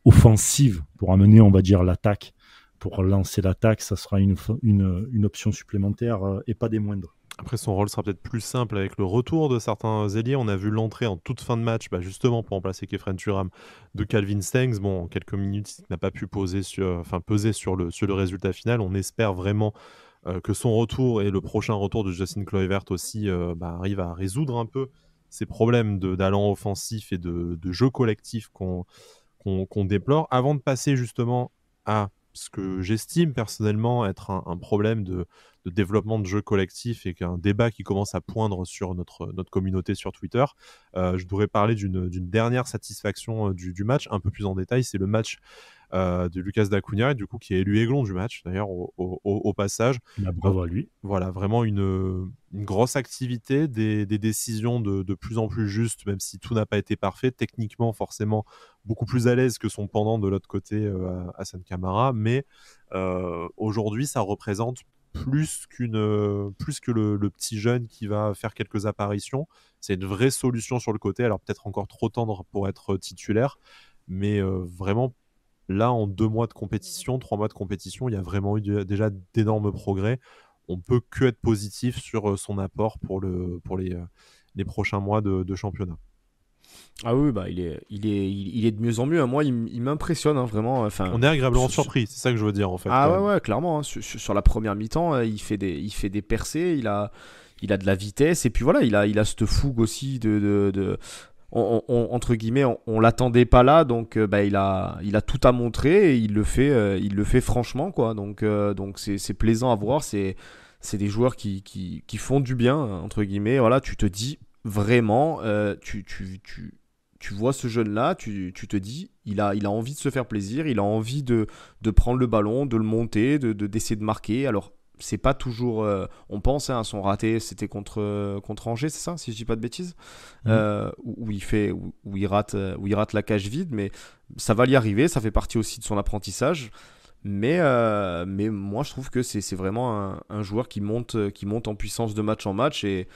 [SPEAKER 2] offensive pour amener, on va dire, l'attaque. Pour lancer l'attaque, ça sera une option supplémentaire et pas des moindres.
[SPEAKER 1] Après, son rôle sera peut-être plus simple avec le retour de certains ailiers. On a vu l'entrée en toute fin de match, justement pour remplacer Khéphren Thuram, de Calvin Stengs. Bon, en quelques minutes, il n'a pas pu peser sur le résultat final. On espère vraiment que son retour et le prochain retour de Justin Kluivert aussi arrivent à résoudre un peu ces problèmes d'allant offensif et de jeu collectif qu'on déplore. Avant de passer justement à ce que j'estime personnellement être un problème de développement de jeu collectif et qu'un débat qui commence à poindre sur notre communauté sur Twitter, je voudrais parler d'une dernière satisfaction du match, un peu plus en détail. C'est le match de Lucas Dacunia, du coup, qui est élu aiglon du match, d'ailleurs, au passage.
[SPEAKER 2] Bravo à lui.
[SPEAKER 1] Voilà, vraiment une grosse activité, des décisions de plus en plus justes, même si tout n'a pas été parfait. Techniquement, forcément, beaucoup plus à l'aise que son pendant de l'autre côté, Hassan Kamara. Mais aujourd'hui, ça représente plus que le petit jeune qui va faire quelques apparitions. C'est une vraie solution sur le côté, alors peut-être encore trop tendre pour être titulaire, mais vraiment, là, en 2 mois de compétition, 3 mois de compétition, il y a vraiment eu déjà d'énormes progrès. On peut que être positif sur son apport pour les prochains mois de championnat.
[SPEAKER 3] Ah oui, il est de mieux en mieux, hein. Moi, il m'impressionne, hein, vraiment. Enfin,
[SPEAKER 1] On est agréablement surpris, c'est ça que je veux dire en fait.
[SPEAKER 3] Ah ouais, clairement, hein. Sur la première mi-temps, il fait des percées, il a de la vitesse, et puis voilà, il a cette fougue aussi entre guillemets, on l'attendait pas là, donc il a tout à montrer et il le fait franchement, quoi. Donc c'est plaisant à voir, c'est des joueurs qui font du bien, entre guillemets. Voilà, tu te dis vraiment, tu vois ce jeune-là, tu te dis, il a envie de se faire plaisir, il a envie de prendre le ballon, de le monter, d'essayer de marquer. Alors, c'est pas toujours. On pense, hein, à son raté, c'était contre Angers, c'est ça, si je dis pas de bêtises, où il rate la cage vide, mais ça va y arriver, ça fait partie aussi de son apprentissage. Mais moi, je trouve que c'est vraiment un joueur qui monte en puissance de match en match et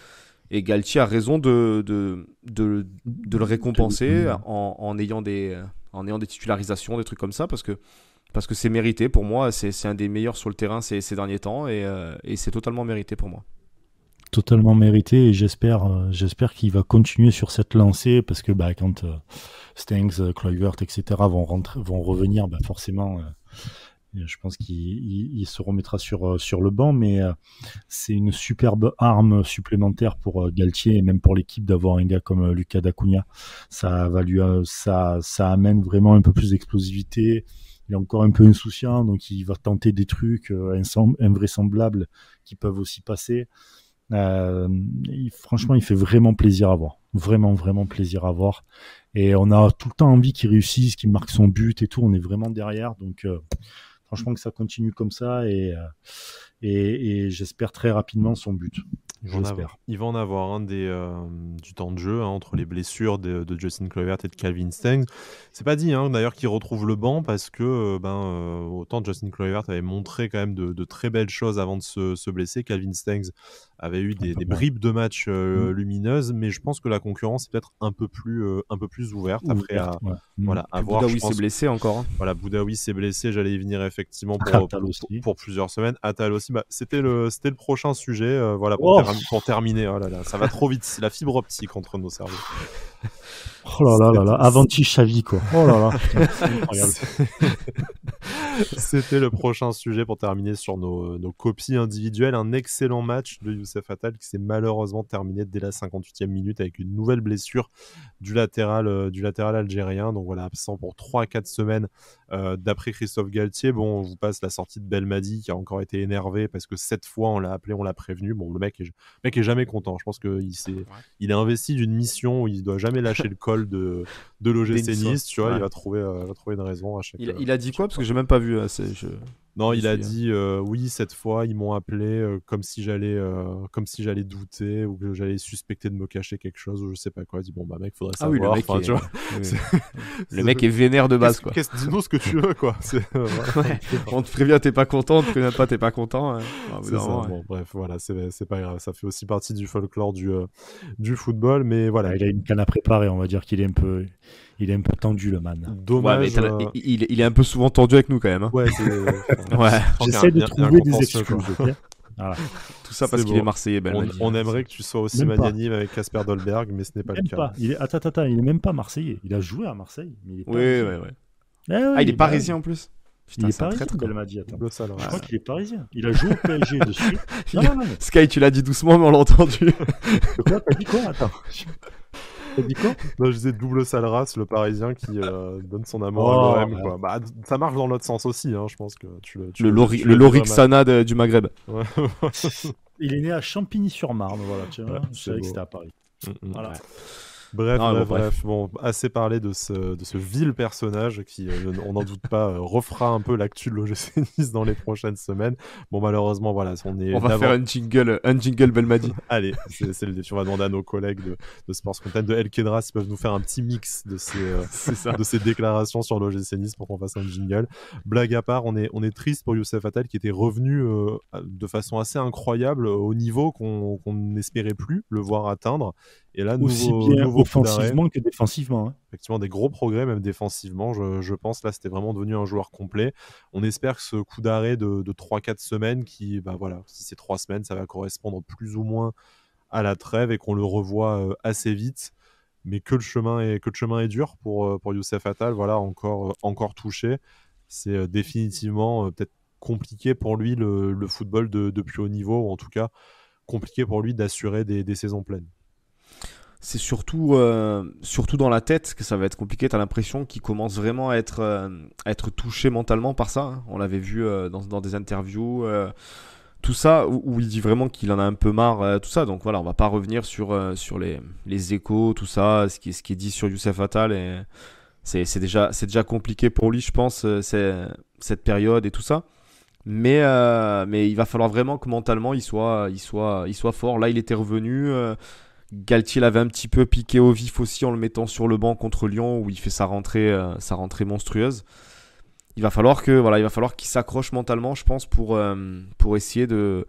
[SPEAKER 3] Galtier a raison de le récompenser en ayant des titularisations, des trucs comme ça, parce que c'est mérité pour moi. C'est un des meilleurs sur le terrain ces derniers temps et c'est totalement mérité pour moi.
[SPEAKER 2] Totalement mérité et j'espère qu'il va continuer sur cette lancée parce que quand Stengs, Kluivert, etc. vont revenir, forcément, je pense qu'il se remettra sur le banc, mais c'est une superbe arme supplémentaire pour Galtier et même pour l'équipe d'avoir un gars comme Lucas Dacunia. Ça amène vraiment un peu plus d'explosivité. Il est encore un peu insouciant, donc il va tenter des trucs invraisemblables qui peuvent aussi passer. Franchement, il fait vraiment plaisir à voir. Vraiment, vraiment plaisir à voir. Et on a tout le temps envie qu'il réussisse, qu'il marque son but et tout. On est vraiment derrière. Donc, franchement, que ça continue comme ça. Et j'espère très rapidement son but.
[SPEAKER 1] Il va en avoir un du temps de jeu entre les blessures de Justin Kluivert et de Calvin Stengs. C'est pas dit d'ailleurs qu'il retrouve le banc parce que autant Justin Kluivert avait montré quand même de très belles choses avant de se blesser. Calvin Stengs avait eu des bribes de matchs lumineuses, mais je pense que la concurrence est peut-être un peu plus ouverte après à voir.
[SPEAKER 3] Boudaoui s'est blessé encore.
[SPEAKER 1] Voilà, Boudaoui s'est blessé, j'allais y venir effectivement pour plusieurs semaines. Attal aussi, c'était le prochain sujet. Pour terminer, oh là là, ça va trop vite. C'est la fibre optique entre nos cerveaux.
[SPEAKER 2] Oh là là là, Avanti Xavi quoi. Oh là là, c'est incroyable.
[SPEAKER 1] C'était le prochain sujet pour terminer sur nos copies individuelles. Un excellent match de Youssef Attal qui s'est malheureusement terminé dès la 58e minute avec une nouvelle blessure du latéral algérien. Donc voilà, absent pour 3-4 semaines d'après Christophe Galtier. Bon, on vous passe la sortie de Belmadi qui a encore été énervé parce que 7 fois on l'a appelé, on l'a prévenu. Bon, le mec est jamais content. Je pense qu'il est investi d'une mission où il doit jamais lâcher le col de l'OGC Nice, tu vois. Il va trouver une raison à chaque fois.
[SPEAKER 3] Il a dit quoi? Parce que j'ai même pas vu.
[SPEAKER 1] Non, il a dit oui, cette fois ils m'ont appelé comme si j'allais douter ou que j'allais suspecter de me cacher quelque chose ou je sais pas quoi. Il dit bon bah mec, faudrait savoir.
[SPEAKER 3] Oui, le mec est vénère de base quoi.
[SPEAKER 1] Dis-nous ce que tu veux quoi.
[SPEAKER 3] On te prévient, t'es pas content, on te prévient pas, t'es pas content.
[SPEAKER 1] Bon, bref, voilà, c'est pas grave. Ça fait aussi partie du folklore du football, mais voilà.
[SPEAKER 2] Il a une canne à préparer, on va dire qu'il est un peu. Il est un peu tendu, le man.
[SPEAKER 1] Dommage.
[SPEAKER 3] Il est un peu souvent tendu avec nous, quand même.
[SPEAKER 1] Ouais,
[SPEAKER 2] j'essaie de trouver des excuses.
[SPEAKER 3] Voilà. Tout ça parce qu'il est Marseillais.
[SPEAKER 1] On aimerait que tu sois aussi magnanime avec Kasper Dolberg, mais ce n'est pas le cas.
[SPEAKER 2] Attends, il est même pas Marseillais. Il a joué à Marseille. Mais il est
[SPEAKER 3] pas il est parisien en plus.
[SPEAKER 2] Putain, il est parisien, Belmadi.
[SPEAKER 1] Je
[SPEAKER 2] crois qu'il est parisien. Il a joué au PSG dessus.
[SPEAKER 3] Sky, tu l'as dit doucement, mais on l'a entendu.
[SPEAKER 2] Quoi? T'as dit quoi? Attends.
[SPEAKER 1] Non, je disais double sale race, le parisien qui donne son amour à l'OM. Quoi. Bah, ça marche dans l'autre sens aussi, je pense que
[SPEAKER 3] le Lorik Sana du Maghreb.
[SPEAKER 1] Ouais.
[SPEAKER 2] Il est né à Champigny-sur-Marne, voilà. Tu vois, je savais que c'était à Paris. Voilà.
[SPEAKER 1] Bref. Bon, assez parlé de ce vil personnage qui, on n'en doute pas, refera un peu l'actu de l'OGC Nice dans les prochaines semaines. Bon, malheureusement, voilà,
[SPEAKER 3] on va faire un jingle Belmadi.
[SPEAKER 1] Allez, c'est le défi. On va demander à nos collègues de Sports Content, de El Kedra, s'ils peuvent nous faire un petit mix de ces déclarations sur l'OGC Nice pour qu'on fasse un jingle. Blague à part, on est triste pour Youssef Attal qui était revenu de façon assez incroyable au niveau qu'on n'espérait plus le voir atteindre. Et là,
[SPEAKER 2] aussi bien offensivement que défensivement.
[SPEAKER 1] Effectivement, des gros progrès, même défensivement. Je pense là, c'était vraiment devenu un joueur complet. On espère que ce coup d'arrêt de 3-4 semaines, si c'est 3 semaines, ça va correspondre plus ou moins à la trêve et qu'on le revoit assez vite. Mais que le chemin est dur pour Youssef Attal. Voilà, encore touché. C'est définitivement peut-être compliqué pour lui le football de plus haut niveau, ou en tout cas compliqué pour lui d'assurer des saisons pleines.
[SPEAKER 3] C'est surtout dans la tête que ça va être compliqué. T'as l'impression qu'il commence vraiment à être touché mentalement par ça. On l'avait vu dans des interviews, tout ça, où il dit vraiment qu'il en a un peu marre, tout ça. Donc voilà, on va pas revenir sur les échos, tout ça, ce qui est dit sur Youssef Attal. Et c'est déjà compliqué pour lui, je pense, cette période et tout ça. Mais il va falloir vraiment que mentalement il soit fort. Là, il était revenu. Galtier l'avait un petit peu piqué au vif aussi en le mettant sur le banc contre Lyon où il fait sa rentrée monstrueuse. Il va falloir qu'il s'accroche mentalement, je pense, pour essayer de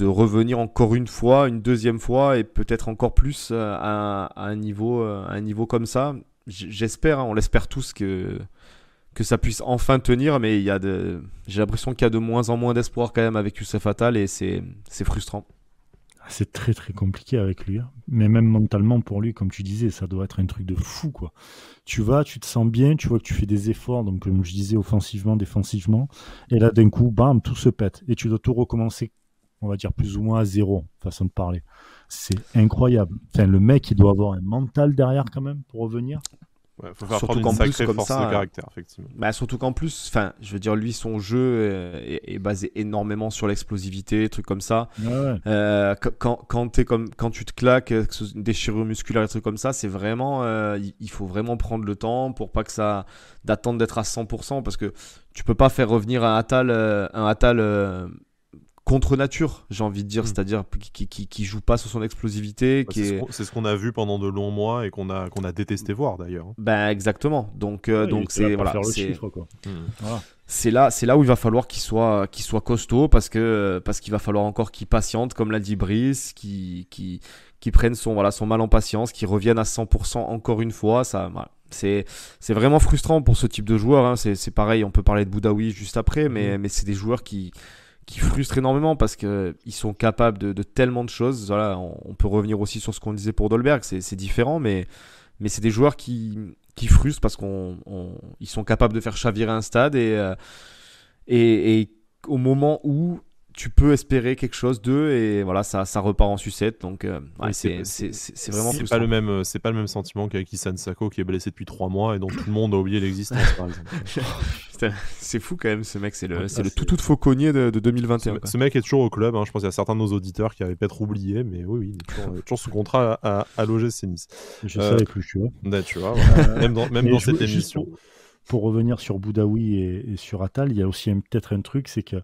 [SPEAKER 3] revenir encore une deuxième fois et peut-être encore plus à un niveau comme ça. J'espère, on l'espère tous que ça puisse enfin tenir, mais j'ai l'impression qu'il y a de moins en moins d'espoir quand même avec Youssef Attal et c'est frustrant.
[SPEAKER 2] C'est très très compliqué avec lui, mais même mentalement pour lui, comme tu disais, ça doit être un truc de fou quoi. Tu te sens bien, tu vois que tu fais des efforts, donc comme je disais, offensivement, défensivement, et là d'un coup, bam, tout se pète, et tu dois tout recommencer, on va dire plus ou moins à zéro, façon de parler. C'est incroyable. Enfin, le mec, il doit avoir un mental derrière quand même pour revenir.
[SPEAKER 1] Ouais, faut faire preuve d'une sacrée force de caractère, effectivement.
[SPEAKER 3] Bah, surtout qu'en plus, je veux dire, lui, son jeu est basé énormément sur l'explosivité, trucs comme ça.
[SPEAKER 2] Ouais.
[SPEAKER 3] Quand tu te claques, des déchirures musculaires, des trucs comme ça, c'est vraiment, il faut vraiment prendre le temps pour pas que ça, d'attendre d'être à 100%, parce que tu peux pas faire revenir un Attal contre nature, j'ai envie de dire, c'est-à-dire qui joue pas sur son explosivité.
[SPEAKER 1] C'est ce qu'on a vu pendant de longs mois et qu'on a détesté voir d'ailleurs.
[SPEAKER 3] Ben exactement. Donc c'est voilà, c'est là où il va falloir qu'il soit costaud parce qu'il va falloir encore qu'il patiente, comme l'a dit Brice, qui prenne son mal en patience, qu'il revienne à 100% encore une fois. Ça, voilà. C'est vraiment frustrant pour ce type de joueur. Hein. C'est pareil, on peut parler de Boudaoui juste après, mais c'est des joueurs qui frustrent énormément parce qu'ils sont capables de tellement de choses. Voilà, on peut revenir aussi sur ce qu'on disait pour Dolberg, c'est différent, mais c'est des joueurs qui frustrent parce qu'ils sont capables de faire chavirer un stade et au moment où tu peux espérer quelque chose d'eux et voilà, ça repart en sucette. Donc c'est vraiment frustrant.
[SPEAKER 1] C'est pas le même sentiment qu'avec Issane Sako qui est blessé depuis 3 mois et dont tout le monde a oublié l'existence, par exemple.
[SPEAKER 3] C'est fou quand même, ce mec, c'est le tout fauconnier de 2021.
[SPEAKER 1] Ce mec est toujours au club, hein. Je pense qu'il y a certains de nos auditeurs qui avaient peut-être oublié, mais oui, il est toujours sous contrat à l'OGC Nice.
[SPEAKER 2] Je savais plus, tu vois.
[SPEAKER 1] Tu vois, voilà. même dans cette émission.
[SPEAKER 2] Pour revenir sur Boudaoui et sur Attal, il y a aussi peut-être un truc, c'est que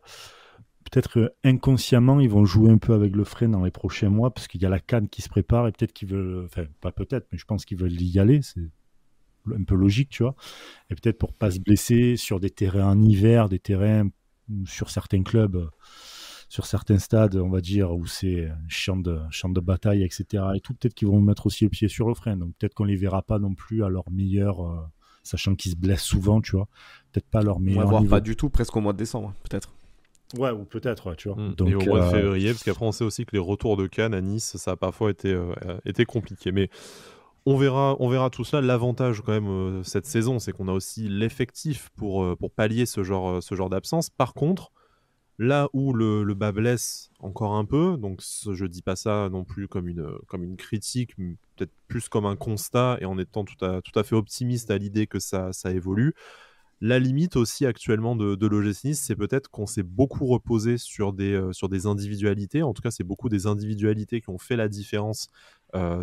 [SPEAKER 2] peut-être inconsciemment, ils vont jouer un peu avec le frein dans les prochains mois parce qu'il y a la CAN qui se prépare et peut-être qu'ils veulent, enfin pas peut-être, mais je pense qu'ils veulent y aller, c'est un peu logique, tu vois. Et peut-être pour pas se blesser sur des terrains en hiver, des terrains sur certains clubs, sur certains stades, on va dire, où c'est champ de bataille, etc. Et tout, peut-être qu'ils vont mettre aussi le pied sur le frein. Donc peut-être qu'on les verra pas non plus à leur meilleur, sachant qu'ils se blessent souvent, tu vois. Peut-être pas à leur meilleur niveau.
[SPEAKER 3] On va voir pas du tout, presque au mois de décembre, peut-être.
[SPEAKER 2] Ouais, ou peut-être, tu vois.
[SPEAKER 1] Donc, et au mois de février, parce qu'après on sait aussi que les retours de Cannes à Nice, ça a parfois été compliqué. Mais on verra tout ça. L'avantage quand même cette saison, c'est qu'on a aussi l'effectif pour pallier ce genre d'absence. Par contre, là où le bas blesse encore un peu, donc je dis pas ça non plus comme une critique, peut-être plus comme un constat, et en étant tout à fait optimiste à l'idée que ça évolue. La limite aussi actuellement de l'OGC Nice, c'est peut-être qu'on s'est beaucoup reposé sur des individualités. En tout cas, c'est beaucoup des individualités qui ont fait la différence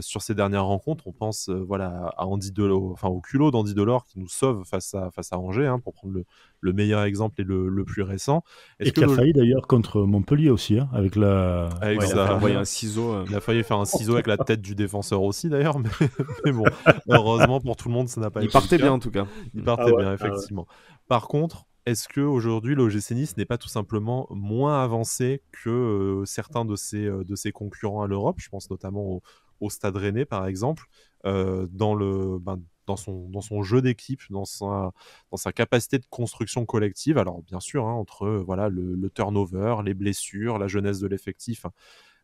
[SPEAKER 1] sur ces dernières rencontres. On pense à Andy Delors, enfin au culot d'Andy Delors qui nous sauve face à Angers, hein, pour prendre le meilleur exemple et le plus récent.
[SPEAKER 2] Et qui a failli d'ailleurs contre Montpellier aussi, hein, avec la.
[SPEAKER 1] Avec
[SPEAKER 3] il a envoyé un ciseau.
[SPEAKER 1] Il a failli faire un ciseau avec la tête du défenseur aussi d'ailleurs, mais bon, heureusement pour tout le monde, ça n'a pas été.
[SPEAKER 3] Il partait bien en tout cas.
[SPEAKER 1] Il partait bien, effectivement. Par contre, est-ce qu'aujourd'hui l'OGC Nice n'est pas tout simplement moins avancé que certains de ses concurrents à l'Europe? Je pense notamment au Stade Rennais par exemple, dans son jeu d'équipe, dans sa capacité de construction collective. Alors bien sûr, hein, entre le turnover, les blessures, la jeunesse de l'effectif,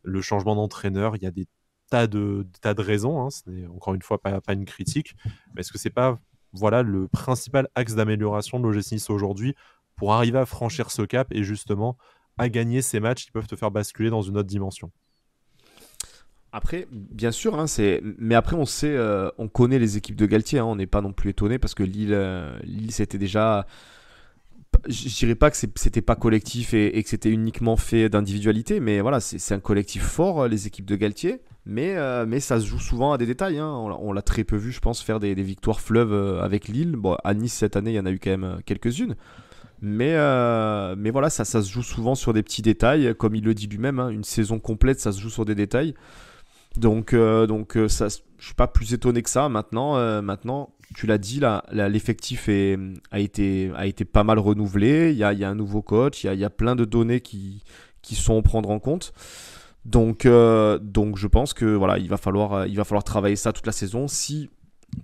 [SPEAKER 1] le changement d'entraîneur, il y a des tas de raisons, hein, ce n'est encore une fois pas une critique, mais est-ce que c'est pas le principal axe d'amélioration de l'OGC Nice aujourd'hui pour arriver à franchir ce cap et justement à gagner ces matchs qui peuvent te faire basculer dans une autre dimension?
[SPEAKER 3] Après, bien sûr, hein, mais après on sait, on connaît les équipes de Galtier, hein, on n'est pas non plus étonné parce que Lille c'était déjà, je dirais pas que c'était pas collectif et que c'était uniquement fait d'individualité, mais voilà, c'est un collectif fort, les équipes de Galtier, mais ça se joue souvent à des détails, hein. On l'a très peu vu, je pense, faire des victoires fleuves avec Lille. Bon, à Nice cette année, il y en a eu quand même quelques-unes. Mais voilà, ça se joue souvent sur des petits détails, comme il le dit lui-même, hein, une saison complète, ça se joue sur des détails. Donc ça, je suis pas plus étonné que ça. Maintenant, tu l'as dit, l'effectif a été pas mal renouvelé. Il y a un nouveau coach, il y a plein de données qui sont à prendre en compte. Donc je pense que voilà, il va falloir travailler ça toute la saison. Si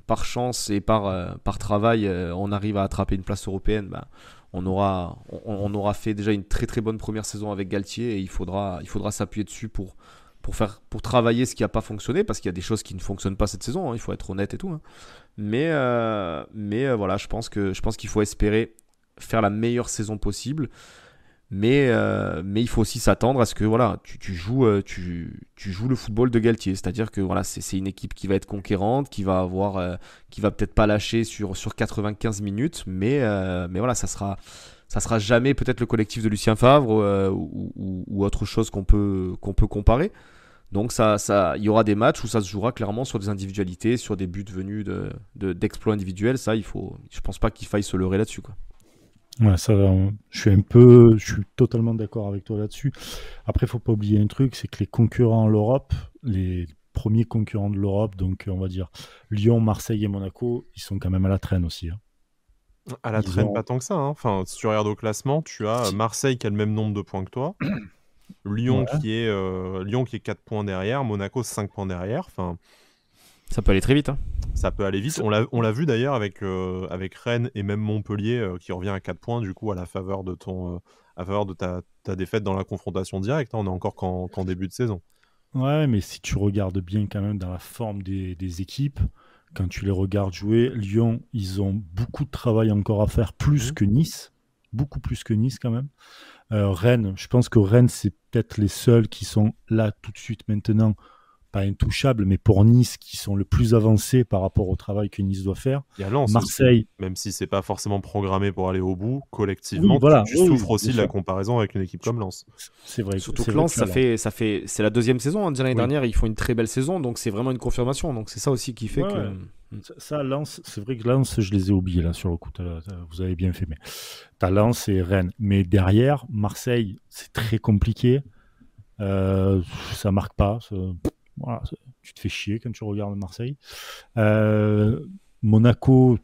[SPEAKER 3] par chance et par travail, on arrive à attraper une place européenne, on aura fait déjà une très très bonne première saison avec Galtier et il faudra s'appuyer dessus pour travailler ce qui n'a pas fonctionné, parce qu'il y a des choses qui ne fonctionnent pas cette saison, hein, il faut être honnête et tout, hein. Mais voilà, je pense qu'il faut espérer faire la meilleure saison possible. Mais il faut aussi s'attendre à ce que voilà, tu joues le football de Galtier, c'est-à-dire que voilà, c'est une équipe qui va être conquérante, qui va peut-être pas lâcher sur 95 minutes, mais voilà, ça sera jamais peut-être le collectif de Lucien Favre ou autre chose qu'on peut comparer. Donc il y aura des matchs où ça se jouera clairement sur des individualités, sur des buts venus d'exploits individuels. Ça, je pense pas qu'il faille se leurrer là-dessus, quoi.
[SPEAKER 2] Ouais, je suis totalement d'accord avec toi là-dessus. Après, faut pas oublier un truc, c'est que les concurrents en Europe, les premiers concurrents de l'Europe, donc on va dire Lyon, Marseille et Monaco, ils sont quand même à la traîne aussi.
[SPEAKER 1] À la traîne, pas tant que ça. Enfin, si tu regardes au classement, tu as Marseille qui a le même nombre de points que toi, Lyon qui est 4 points derrière, Monaco 5 points derrière. Enfin,
[SPEAKER 3] ça peut aller très vite.
[SPEAKER 1] Ça peut aller vite. On l'a vu d'ailleurs avec Rennes et même Montpellier qui revient à 4 points du coup à la faveur de ta défaite dans la confrontation directe. On est encore qu'en début de saison.
[SPEAKER 2] Ouais, mais si tu regardes bien quand même dans la forme des équipes, quand tu les regardes jouer, Lyon, ils ont beaucoup de travail encore à faire, plus que Nice. Beaucoup plus que Nice quand même. Rennes, je pense que Rennes, c'est peut-être les seuls qui sont là tout de suite maintenant, pas intouchables, mais pour Nice, qui sont le plus avancés par rapport au travail que Nice doit faire.
[SPEAKER 1] Il y a Lens
[SPEAKER 2] Marseille,
[SPEAKER 1] aussi, même si c'est pas forcément programmé pour aller au bout, collectivement, tu souffres aussi de la comparaison avec une équipe comme Lens.
[SPEAKER 2] C'est vrai.
[SPEAKER 3] Surtout que Lens, c'est la deuxième saison. L'année dernière, ils font une très belle saison, donc c'est vraiment une confirmation. Donc c'est ça aussi qui fait que...
[SPEAKER 2] Ça, Lens, c'est vrai que Lens, je les ai oubliés là sur le coup. Vous avez bien fait, mais t'as Lens et Rennes. Mais derrière, Marseille, c'est très compliqué. Ça marque pas. Voilà, tu te fais chier quand tu regardes Marseille. Monaco,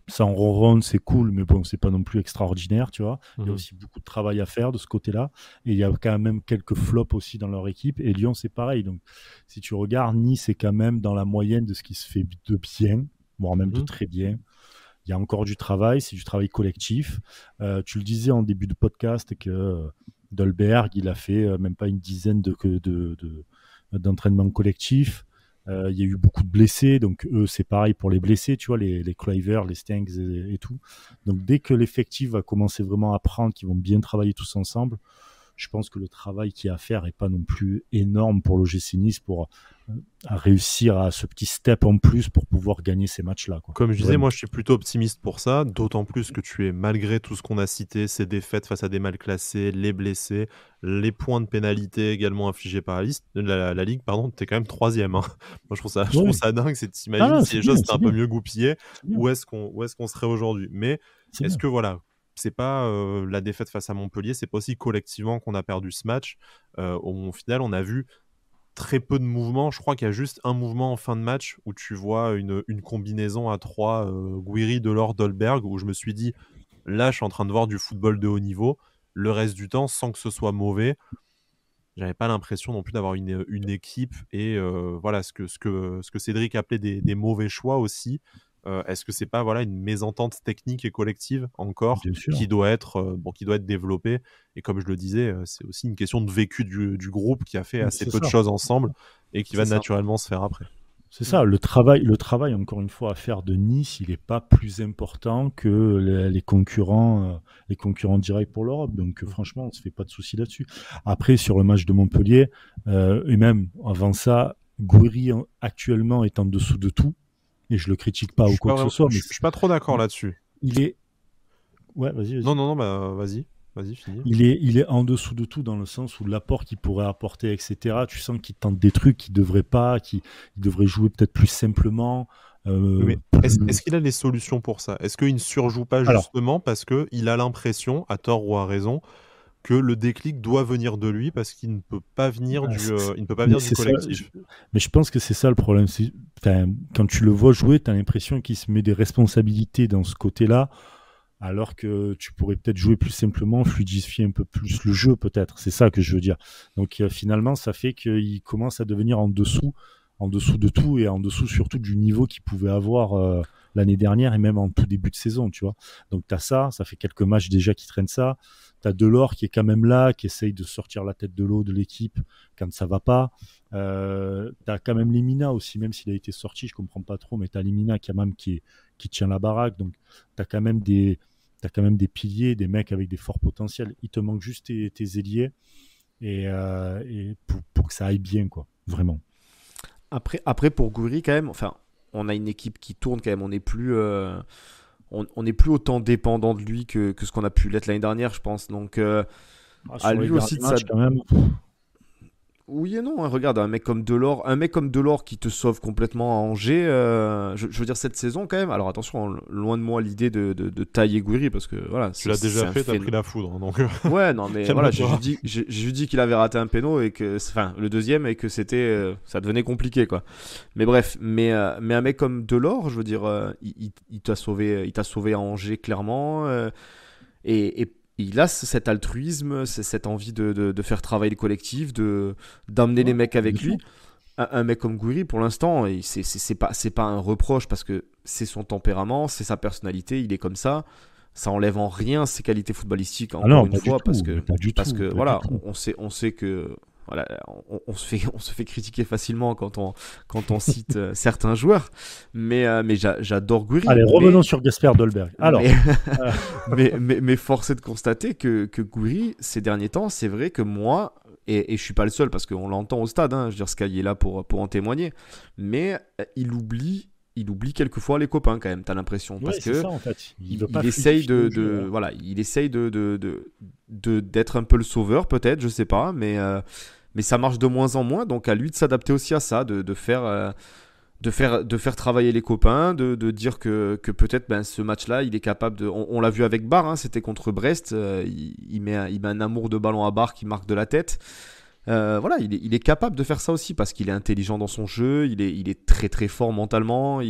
[SPEAKER 2] ça en ronronne, c'est cool, mais bon, c'est pas non plus extraordinaire, tu vois. Il y a aussi beaucoup de travail à faire de ce côté-là. Et il y a quand même quelques flops aussi dans leur équipe. Et Lyon, c'est pareil. Donc, si tu regardes, Nice est quand même dans la moyenne de ce qui se fait de bien, voire même de très bien. Il y a encore du travail, c'est du travail collectif. Tu le disais en début de podcast que Dolberg, il a fait même pas une dizaine d'entraînements collectifs. Il y a eu beaucoup de blessés, donc eux, c'est pareil pour les blessés, tu vois, les Kluivert, les Stengs et tout. Donc dès que l'effectif va commencer vraiment à prendre, qu'ils vont bien travailler tous ensemble, je pense que le travail qu'il y a à faire n'est pas non plus énorme pour l'OGC Nice pour réussir à ce petit step en plus pour pouvoir gagner ces matchs-là, quoi.
[SPEAKER 1] Comme je disais, moi je suis plutôt optimiste pour ça, d'autant plus que tu es, malgré tout ce qu'on a cité, ces défaites face à des mal classés, les blessés, les points de pénalité également infligés par la Ligue, tu es quand même 3e. Hein. Moi je trouve ça dingue, t'imagines si les choses étaient un peu mieux goupillées, où est-ce qu'on serait aujourd'hui. Mais est-ce que voilà, c'est pas la défaite face à Montpellier, c'est pas aussi collectivement qu'on a perdu ce match. Au final, on a vu très peu de mouvements. Je crois qu'il y a juste un mouvement en fin de match où tu vois une combinaison à 3 Guiri, Delors, Dolberg, où je me suis dit, là, je suis en train de voir du football de haut niveau. Le reste du temps, sans que ce soit mauvais, j'avais pas l'impression non plus d'avoir une équipe et voilà ce que Cédric appelait des mauvais choix aussi. Est-ce que c'est pas une mésentente technique et collective encore qui doit être développée, et comme je le disais, c'est aussi une question de vécu du groupe qui a fait assez peu de choses ensemble et qui va naturellement se faire après.
[SPEAKER 2] C'est ça, le travail encore une fois à faire de Nice, il n'est pas plus important que les concurrents directs pour l'Europe. Donc franchement, on ne se fait pas de soucis là-dessus. Après, sur le match de Montpellier, et même avant ça, Gouiri actuellement est en dessous de tout. Et je le critique pas ou quoi que ce soit.
[SPEAKER 1] Je suis pas trop d'accord là-dessus.
[SPEAKER 2] Il est... Ouais, vas-y.
[SPEAKER 1] Non, vas-y, finis.
[SPEAKER 2] Il est en dessous de tout dans le sens où l'apport qu'il pourrait apporter, etc. Tu sens qu'il tente des trucs qu'il devrait pas, qu'il devrait jouer peut-être plus simplement.
[SPEAKER 1] Mais est-ce qu'il a les solutions pour ça ? Est-ce qu'il ne surjoue pas justement parce qu'il a l'impression, à tort ou à raison, que le déclic doit venir de lui parce qu'il ne peut pas venir du collectif.
[SPEAKER 2] Mais je pense que c'est ça le problème. Quand tu le vois jouer, tu as l'impression qu'il se met des responsabilités dans ce côté-là, alors que tu pourrais peut-être jouer plus simplement, fluidifier un peu plus le jeu peut-être. C'est ça que je veux dire. Donc finalement, ça fait qu'il commence à devenir en dessous de tout et en dessous surtout du niveau qu'il pouvait avoir l'année dernière et même en tout début de saison, tu vois. Donc tu as ça fait quelques matchs déjà qui traînent ça. T'as Delors qui est quand même là, qui essaye de sortir la tête de l'eau de l'équipe quand ça va pas. T'as quand même Lemina aussi, même s'il a été sorti, je comprends pas trop, mais t'as Lemina quand même qui tient la baraque. Donc t'as quand même des as quand même des piliers, des mecs avec des forts potentiels. Il te manque juste tes ailiers et pour que ça aille bien, quoi, vraiment.
[SPEAKER 3] Après pour Gouiri, quand même, enfin, on a une équipe qui tourne quand même. On n'est plus, on n'est plus autant dépendant de lui que ce qu'on a pu l'être l'année dernière, je pense. Donc, à lui aussi de ça.
[SPEAKER 2] Quand même.
[SPEAKER 3] Oui et non, hein. Regarde, un mec comme Delors qui te sauve complètement à Angers, je veux dire cette saison quand même. Alors attention, loin de moi l'idée de tailler Gouiri parce que voilà.
[SPEAKER 1] Tu l'as déjà fait, t'as pris la foudre. Hein, donc...
[SPEAKER 3] Ouais, non mais voilà, j'ai juste dit qu'il avait raté un péno et que, enfin, le deuxième et que c'était, ça devenait compliqué quoi. Mais bref, mais un mec comme Delors, je veux dire, il t'a sauvé à Angers clairement et il a cet altruisme, cette envie de faire travailler le collectif, d'amener les mecs avec lui. Un mec comme Gouiri, pour l'instant, c'est pas un reproche parce que c'est son tempérament, c'est sa personnalité, il est comme ça. Ça enlève en rien ses qualités footballistiques, encore une fois, parce que voilà, on sait que voilà, on se fait critiquer facilement quand on cite certains joueurs, mais j'adore Gouiri.
[SPEAKER 2] Allez, revenons sur Gasper Dolberg. Alors,
[SPEAKER 3] mais force est de constater que Gouiri, ces derniers temps, c'est vrai que moi, et je suis pas le seul parce qu'on l'entend au stade, hein, je veux dire, Sky est là pour en témoigner, mais il oublie quelquefois les copains quand même, t'as l'impression, parce que
[SPEAKER 2] ça, en fait. Il
[SPEAKER 3] essaye voilà, il essaye d'être un peu le sauveur peut-être, je sais pas, mais ça marche de moins en moins, donc à lui de s'adapter aussi à ça, de faire travailler les copains, de dire que peut-être ce match-là, il est capable de... On l'a vu avec Barre, hein, c'était contre Brest, il met un amour de ballon à Barre qui marque de la tête. Voilà, il est capable de faire ça aussi parce qu'il est intelligent dans son jeu, il est très très fort mentalement,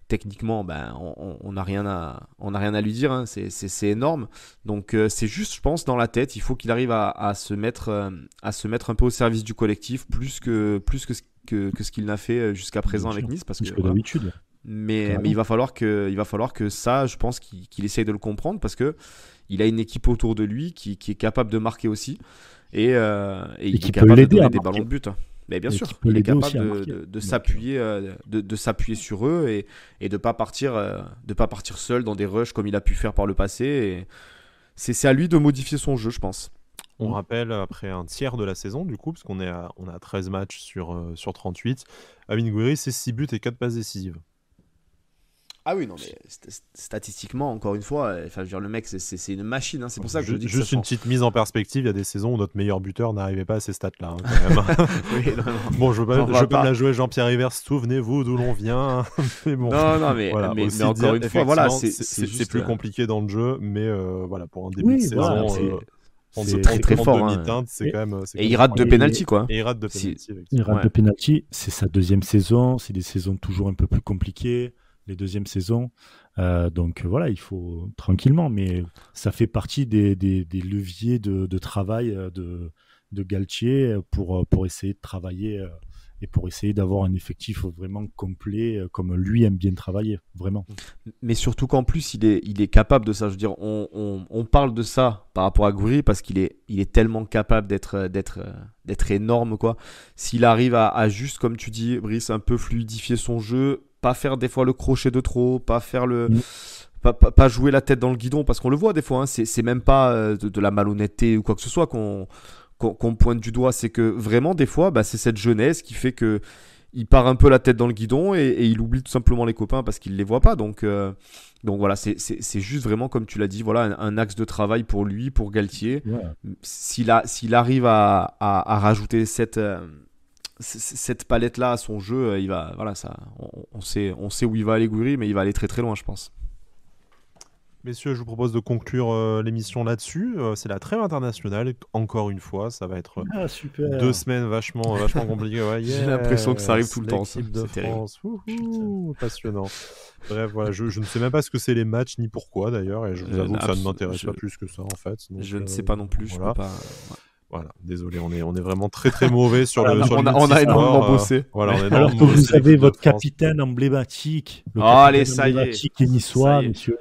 [SPEAKER 3] techniquement, on n'a rien à lui dire, hein, c'est énorme. Donc c'est juste, je pense, dans la tête, il faut qu'il arrive à se mettre un peu au service du collectif plus que ce qu'il n'a fait jusqu'à présent avec Nice, parce que
[SPEAKER 2] d'habitude.
[SPEAKER 3] Mais il va falloir que ça, je pense qu'il essaye de le comprendre parce que il a une équipe autour de lui qui est capable de marquer aussi. Et il est capable de donner des ballons de but. Mais bien sûr, il est capable de s'appuyer sur eux et de pas partir seul dans des rushs comme il a pu faire par le passé. Et c'est à lui de modifier son jeu, je pense.
[SPEAKER 1] On rappelle, après un tiers de la saison, du coup, parce qu'on est à 13 matchs sur 38, Amine Gouiri, c'est 6 buts et 4 passes décisives.
[SPEAKER 3] Ah oui, non, mais statistiquement, encore une fois, enfin, je veux dire, le mec, c'est une machine. Hein, c'est pour ça que je dis que
[SPEAKER 1] juste une petite mise en perspective, il y a des saisons où notre meilleur buteur n'arrivait pas à ces stats-là, hein, quand même.
[SPEAKER 3] Oui, non.
[SPEAKER 1] Bon, je veux pas me la jouer Jean-Pierre Rivers, souvenez-vous d'où l'on vient. Mais bon,
[SPEAKER 3] mais,
[SPEAKER 1] voilà,
[SPEAKER 3] mais encore une fois, voilà,
[SPEAKER 1] c'est plus compliqué dans le jeu, mais voilà, pour un début de saison...
[SPEAKER 3] c'est très très fort.
[SPEAKER 1] C'est quand même,
[SPEAKER 3] et il rate 2 pénaltys, quoi.
[SPEAKER 1] Et il rate 2 pénaltys.
[SPEAKER 2] Il rate 2 pénaltys. C'est sa deuxième saison. C'est des saisons toujours un peu plus compliquées, les deuxièmes saisons. Donc voilà, il faut tranquillement. Mais ça fait partie des leviers de travail de Galtier pour essayer de travailler et pour essayer d'avoir un effectif vraiment complet, comme lui aime bien travailler, vraiment.
[SPEAKER 3] Mais surtout qu'en plus, il est capable de ça. Je veux dire, on parle de ça par rapport à Gouiri parce qu'il est tellement capable d'être énorme, quoi. S'il arrive à juste, comme tu dis, Brice, un peu fluidifier son jeu, pas faire des fois le crochet de trop, pas faire pas jouer la tête dans le guidon, parce qu'on le voit des fois, hein, c'est même pas de la malhonnêteté ou quoi que ce soit qu'on pointe du doigt, c'est que vraiment des fois c'est cette jeunesse qui fait que il part un peu la tête dans le guidon et il oublie tout simplement les copains parce qu'il les voit pas, donc voilà, c'est juste vraiment comme tu l'as dit, voilà, un axe de travail pour lui, pour Galtier. S'il arrive à rajouter cette palette là à son jeu, il va, voilà, ça, on sait où il va aller, Gouiri, mais il va aller très très loin, je pense.
[SPEAKER 1] Messieurs, je vous propose de conclure l'émission là-dessus. C'est la trêve internationale, encore une fois. Ça va être 2 semaines vachement compliquées. Ouais,
[SPEAKER 3] j'ai l'impression que ça arrive tout le temps.
[SPEAKER 1] L'équipe de France, passionnant. Bref, voilà, je ne sais même pas ce que c'est les matchs, ni pourquoi d'ailleurs. Et je vous avoue que ça ne m'intéresse pas plus que ça, en fait. Donc,
[SPEAKER 3] je ne sais pas non plus,
[SPEAKER 1] voilà.
[SPEAKER 3] Je peux pas...
[SPEAKER 1] Voilà, désolé, on est vraiment très très mauvais sur le
[SPEAKER 3] on a énormément bossé.
[SPEAKER 1] Voilà,
[SPEAKER 2] alors que vous avez votre capitaine emblématique.
[SPEAKER 3] Allez, ça y est.
[SPEAKER 2] Emblématique et niçois, messieurs.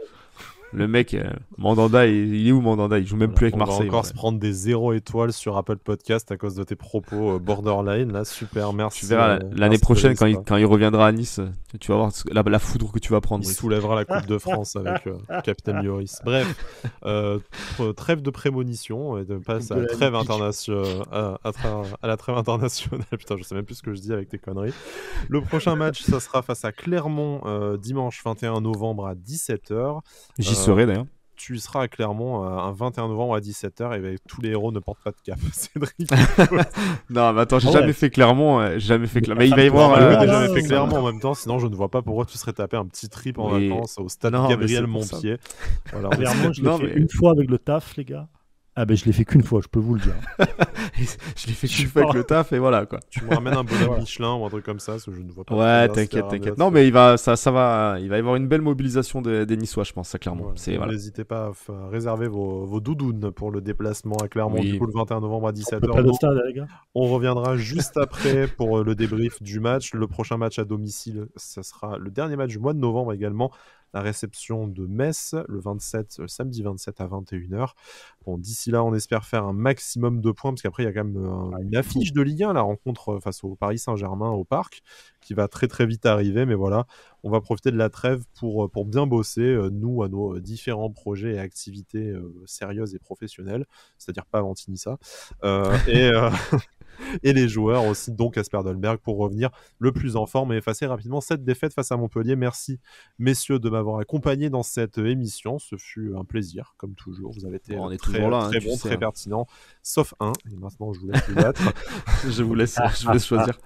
[SPEAKER 3] Le mec, Mandanda, il est où Mandanda? Il joue même plus avec Marseille.
[SPEAKER 1] On va encore se prendre des 0 étoiles sur Apple Podcast à cause de tes propos borderline. Là, super, merci.
[SPEAKER 3] Tu verras l'année prochaine quand il reviendra à Nice, tu vas voir la foudre que tu vas prendre.
[SPEAKER 1] Il soulèvera la Coupe de France avec Capitaine Lloris. Bref, trêve de prémonition et de passe à la trêve internationale. À la trêve internationale. Putain, je sais même plus ce que je dis avec tes conneries. Le prochain match, ça sera face à Clermont dimanche 21 novembre à 17h.
[SPEAKER 3] J'y serai d'ailleurs.
[SPEAKER 1] Tu y seras à Clermont un 21 novembre à 17h et tous les héros ne portent pas de cap. Cédric.
[SPEAKER 3] Non, mais attends, j'ai jamais fait Clermont. Mais il va y avoir.
[SPEAKER 1] J'ai jamais fait Clermont en même temps, sinon je ne vois pas pourquoi tu serais tapé un petit trip en vacances au stade Gabriel Montpied.
[SPEAKER 2] Voilà, Clermont, je l'ai fait une fois avec le taf, les gars. Ah ben je l'ai fait qu'une fois, je peux vous le dire.
[SPEAKER 3] Je l'ai fait qu'une fois avec le taf et voilà quoi.
[SPEAKER 1] Tu me ramènes un bonhomme Michelin ou un truc comme ça, parce que je ne vois pas.
[SPEAKER 3] Ouais, t'inquiète. Non mais il va y avoir une belle mobilisation des Niçois, je pense, ça clairement.
[SPEAKER 1] Ouais,
[SPEAKER 3] voilà.
[SPEAKER 1] N'hésitez pas à réserver vos doudounes pour le déplacement à Clermont du coup le 21 novembre à 17h.
[SPEAKER 2] Pas de stade, les gars.
[SPEAKER 1] On reviendra juste après pour le débrief du match. Le prochain match à domicile, ça sera le dernier match du mois de novembre également. La réception de Metz le samedi 27 à 21h. Bon, d'ici là, on espère faire un maximum de points, parce qu'après, il y a quand même une affiche de Ligue 1, la rencontre face au Paris Saint-Germain au Parc, qui va très très vite arriver. Mais voilà, on va profiter de la trêve pour bien bosser, nous, à nos différents projets et activités sérieuses et professionnelles, c'est-à-dire pas Ventinissa. Et les joueurs aussi, donc Casper Dolberg, pour revenir le plus en forme et effacer rapidement cette défaite face à Montpellier. Merci, messieurs, de m'avoir accompagné dans cette émission. Ce fut un plaisir, comme toujours. Vous avez été très bons, très pertinents, sauf un. Et maintenant, je vous laisse débattre.
[SPEAKER 3] je vous laisse choisir.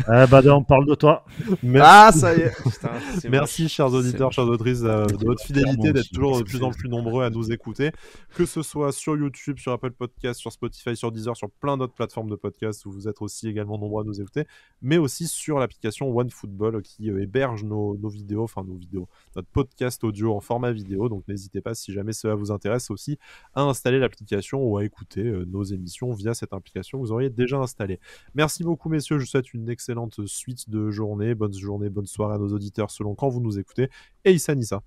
[SPEAKER 2] On parle de toi.
[SPEAKER 1] Merci.
[SPEAKER 3] Ça y est. Putain,
[SPEAKER 1] merci, chers auditeurs, chères auditrices, de votre fidélité, d'être toujours de plus en plus nombreux à nous écouter, que ce soit sur YouTube, sur Apple Podcast, sur Spotify, sur Deezer, sur plein d'autres plateformes de podcast où vous êtes aussi également nombreux à nous écouter, mais aussi sur l'application OneFootball qui héberge nos vidéos, notre podcast audio en format vidéo. Donc n'hésitez pas, si jamais cela vous intéresse aussi, à installer l'application ou à écouter nos émissions via cette application que vous auriez déjà installée. Merci beaucoup, messieurs. Je vous souhaite une excellente suite de journée. Bonne soirée à nos auditeurs selon quand vous nous écoutez. Et Issa Nissa.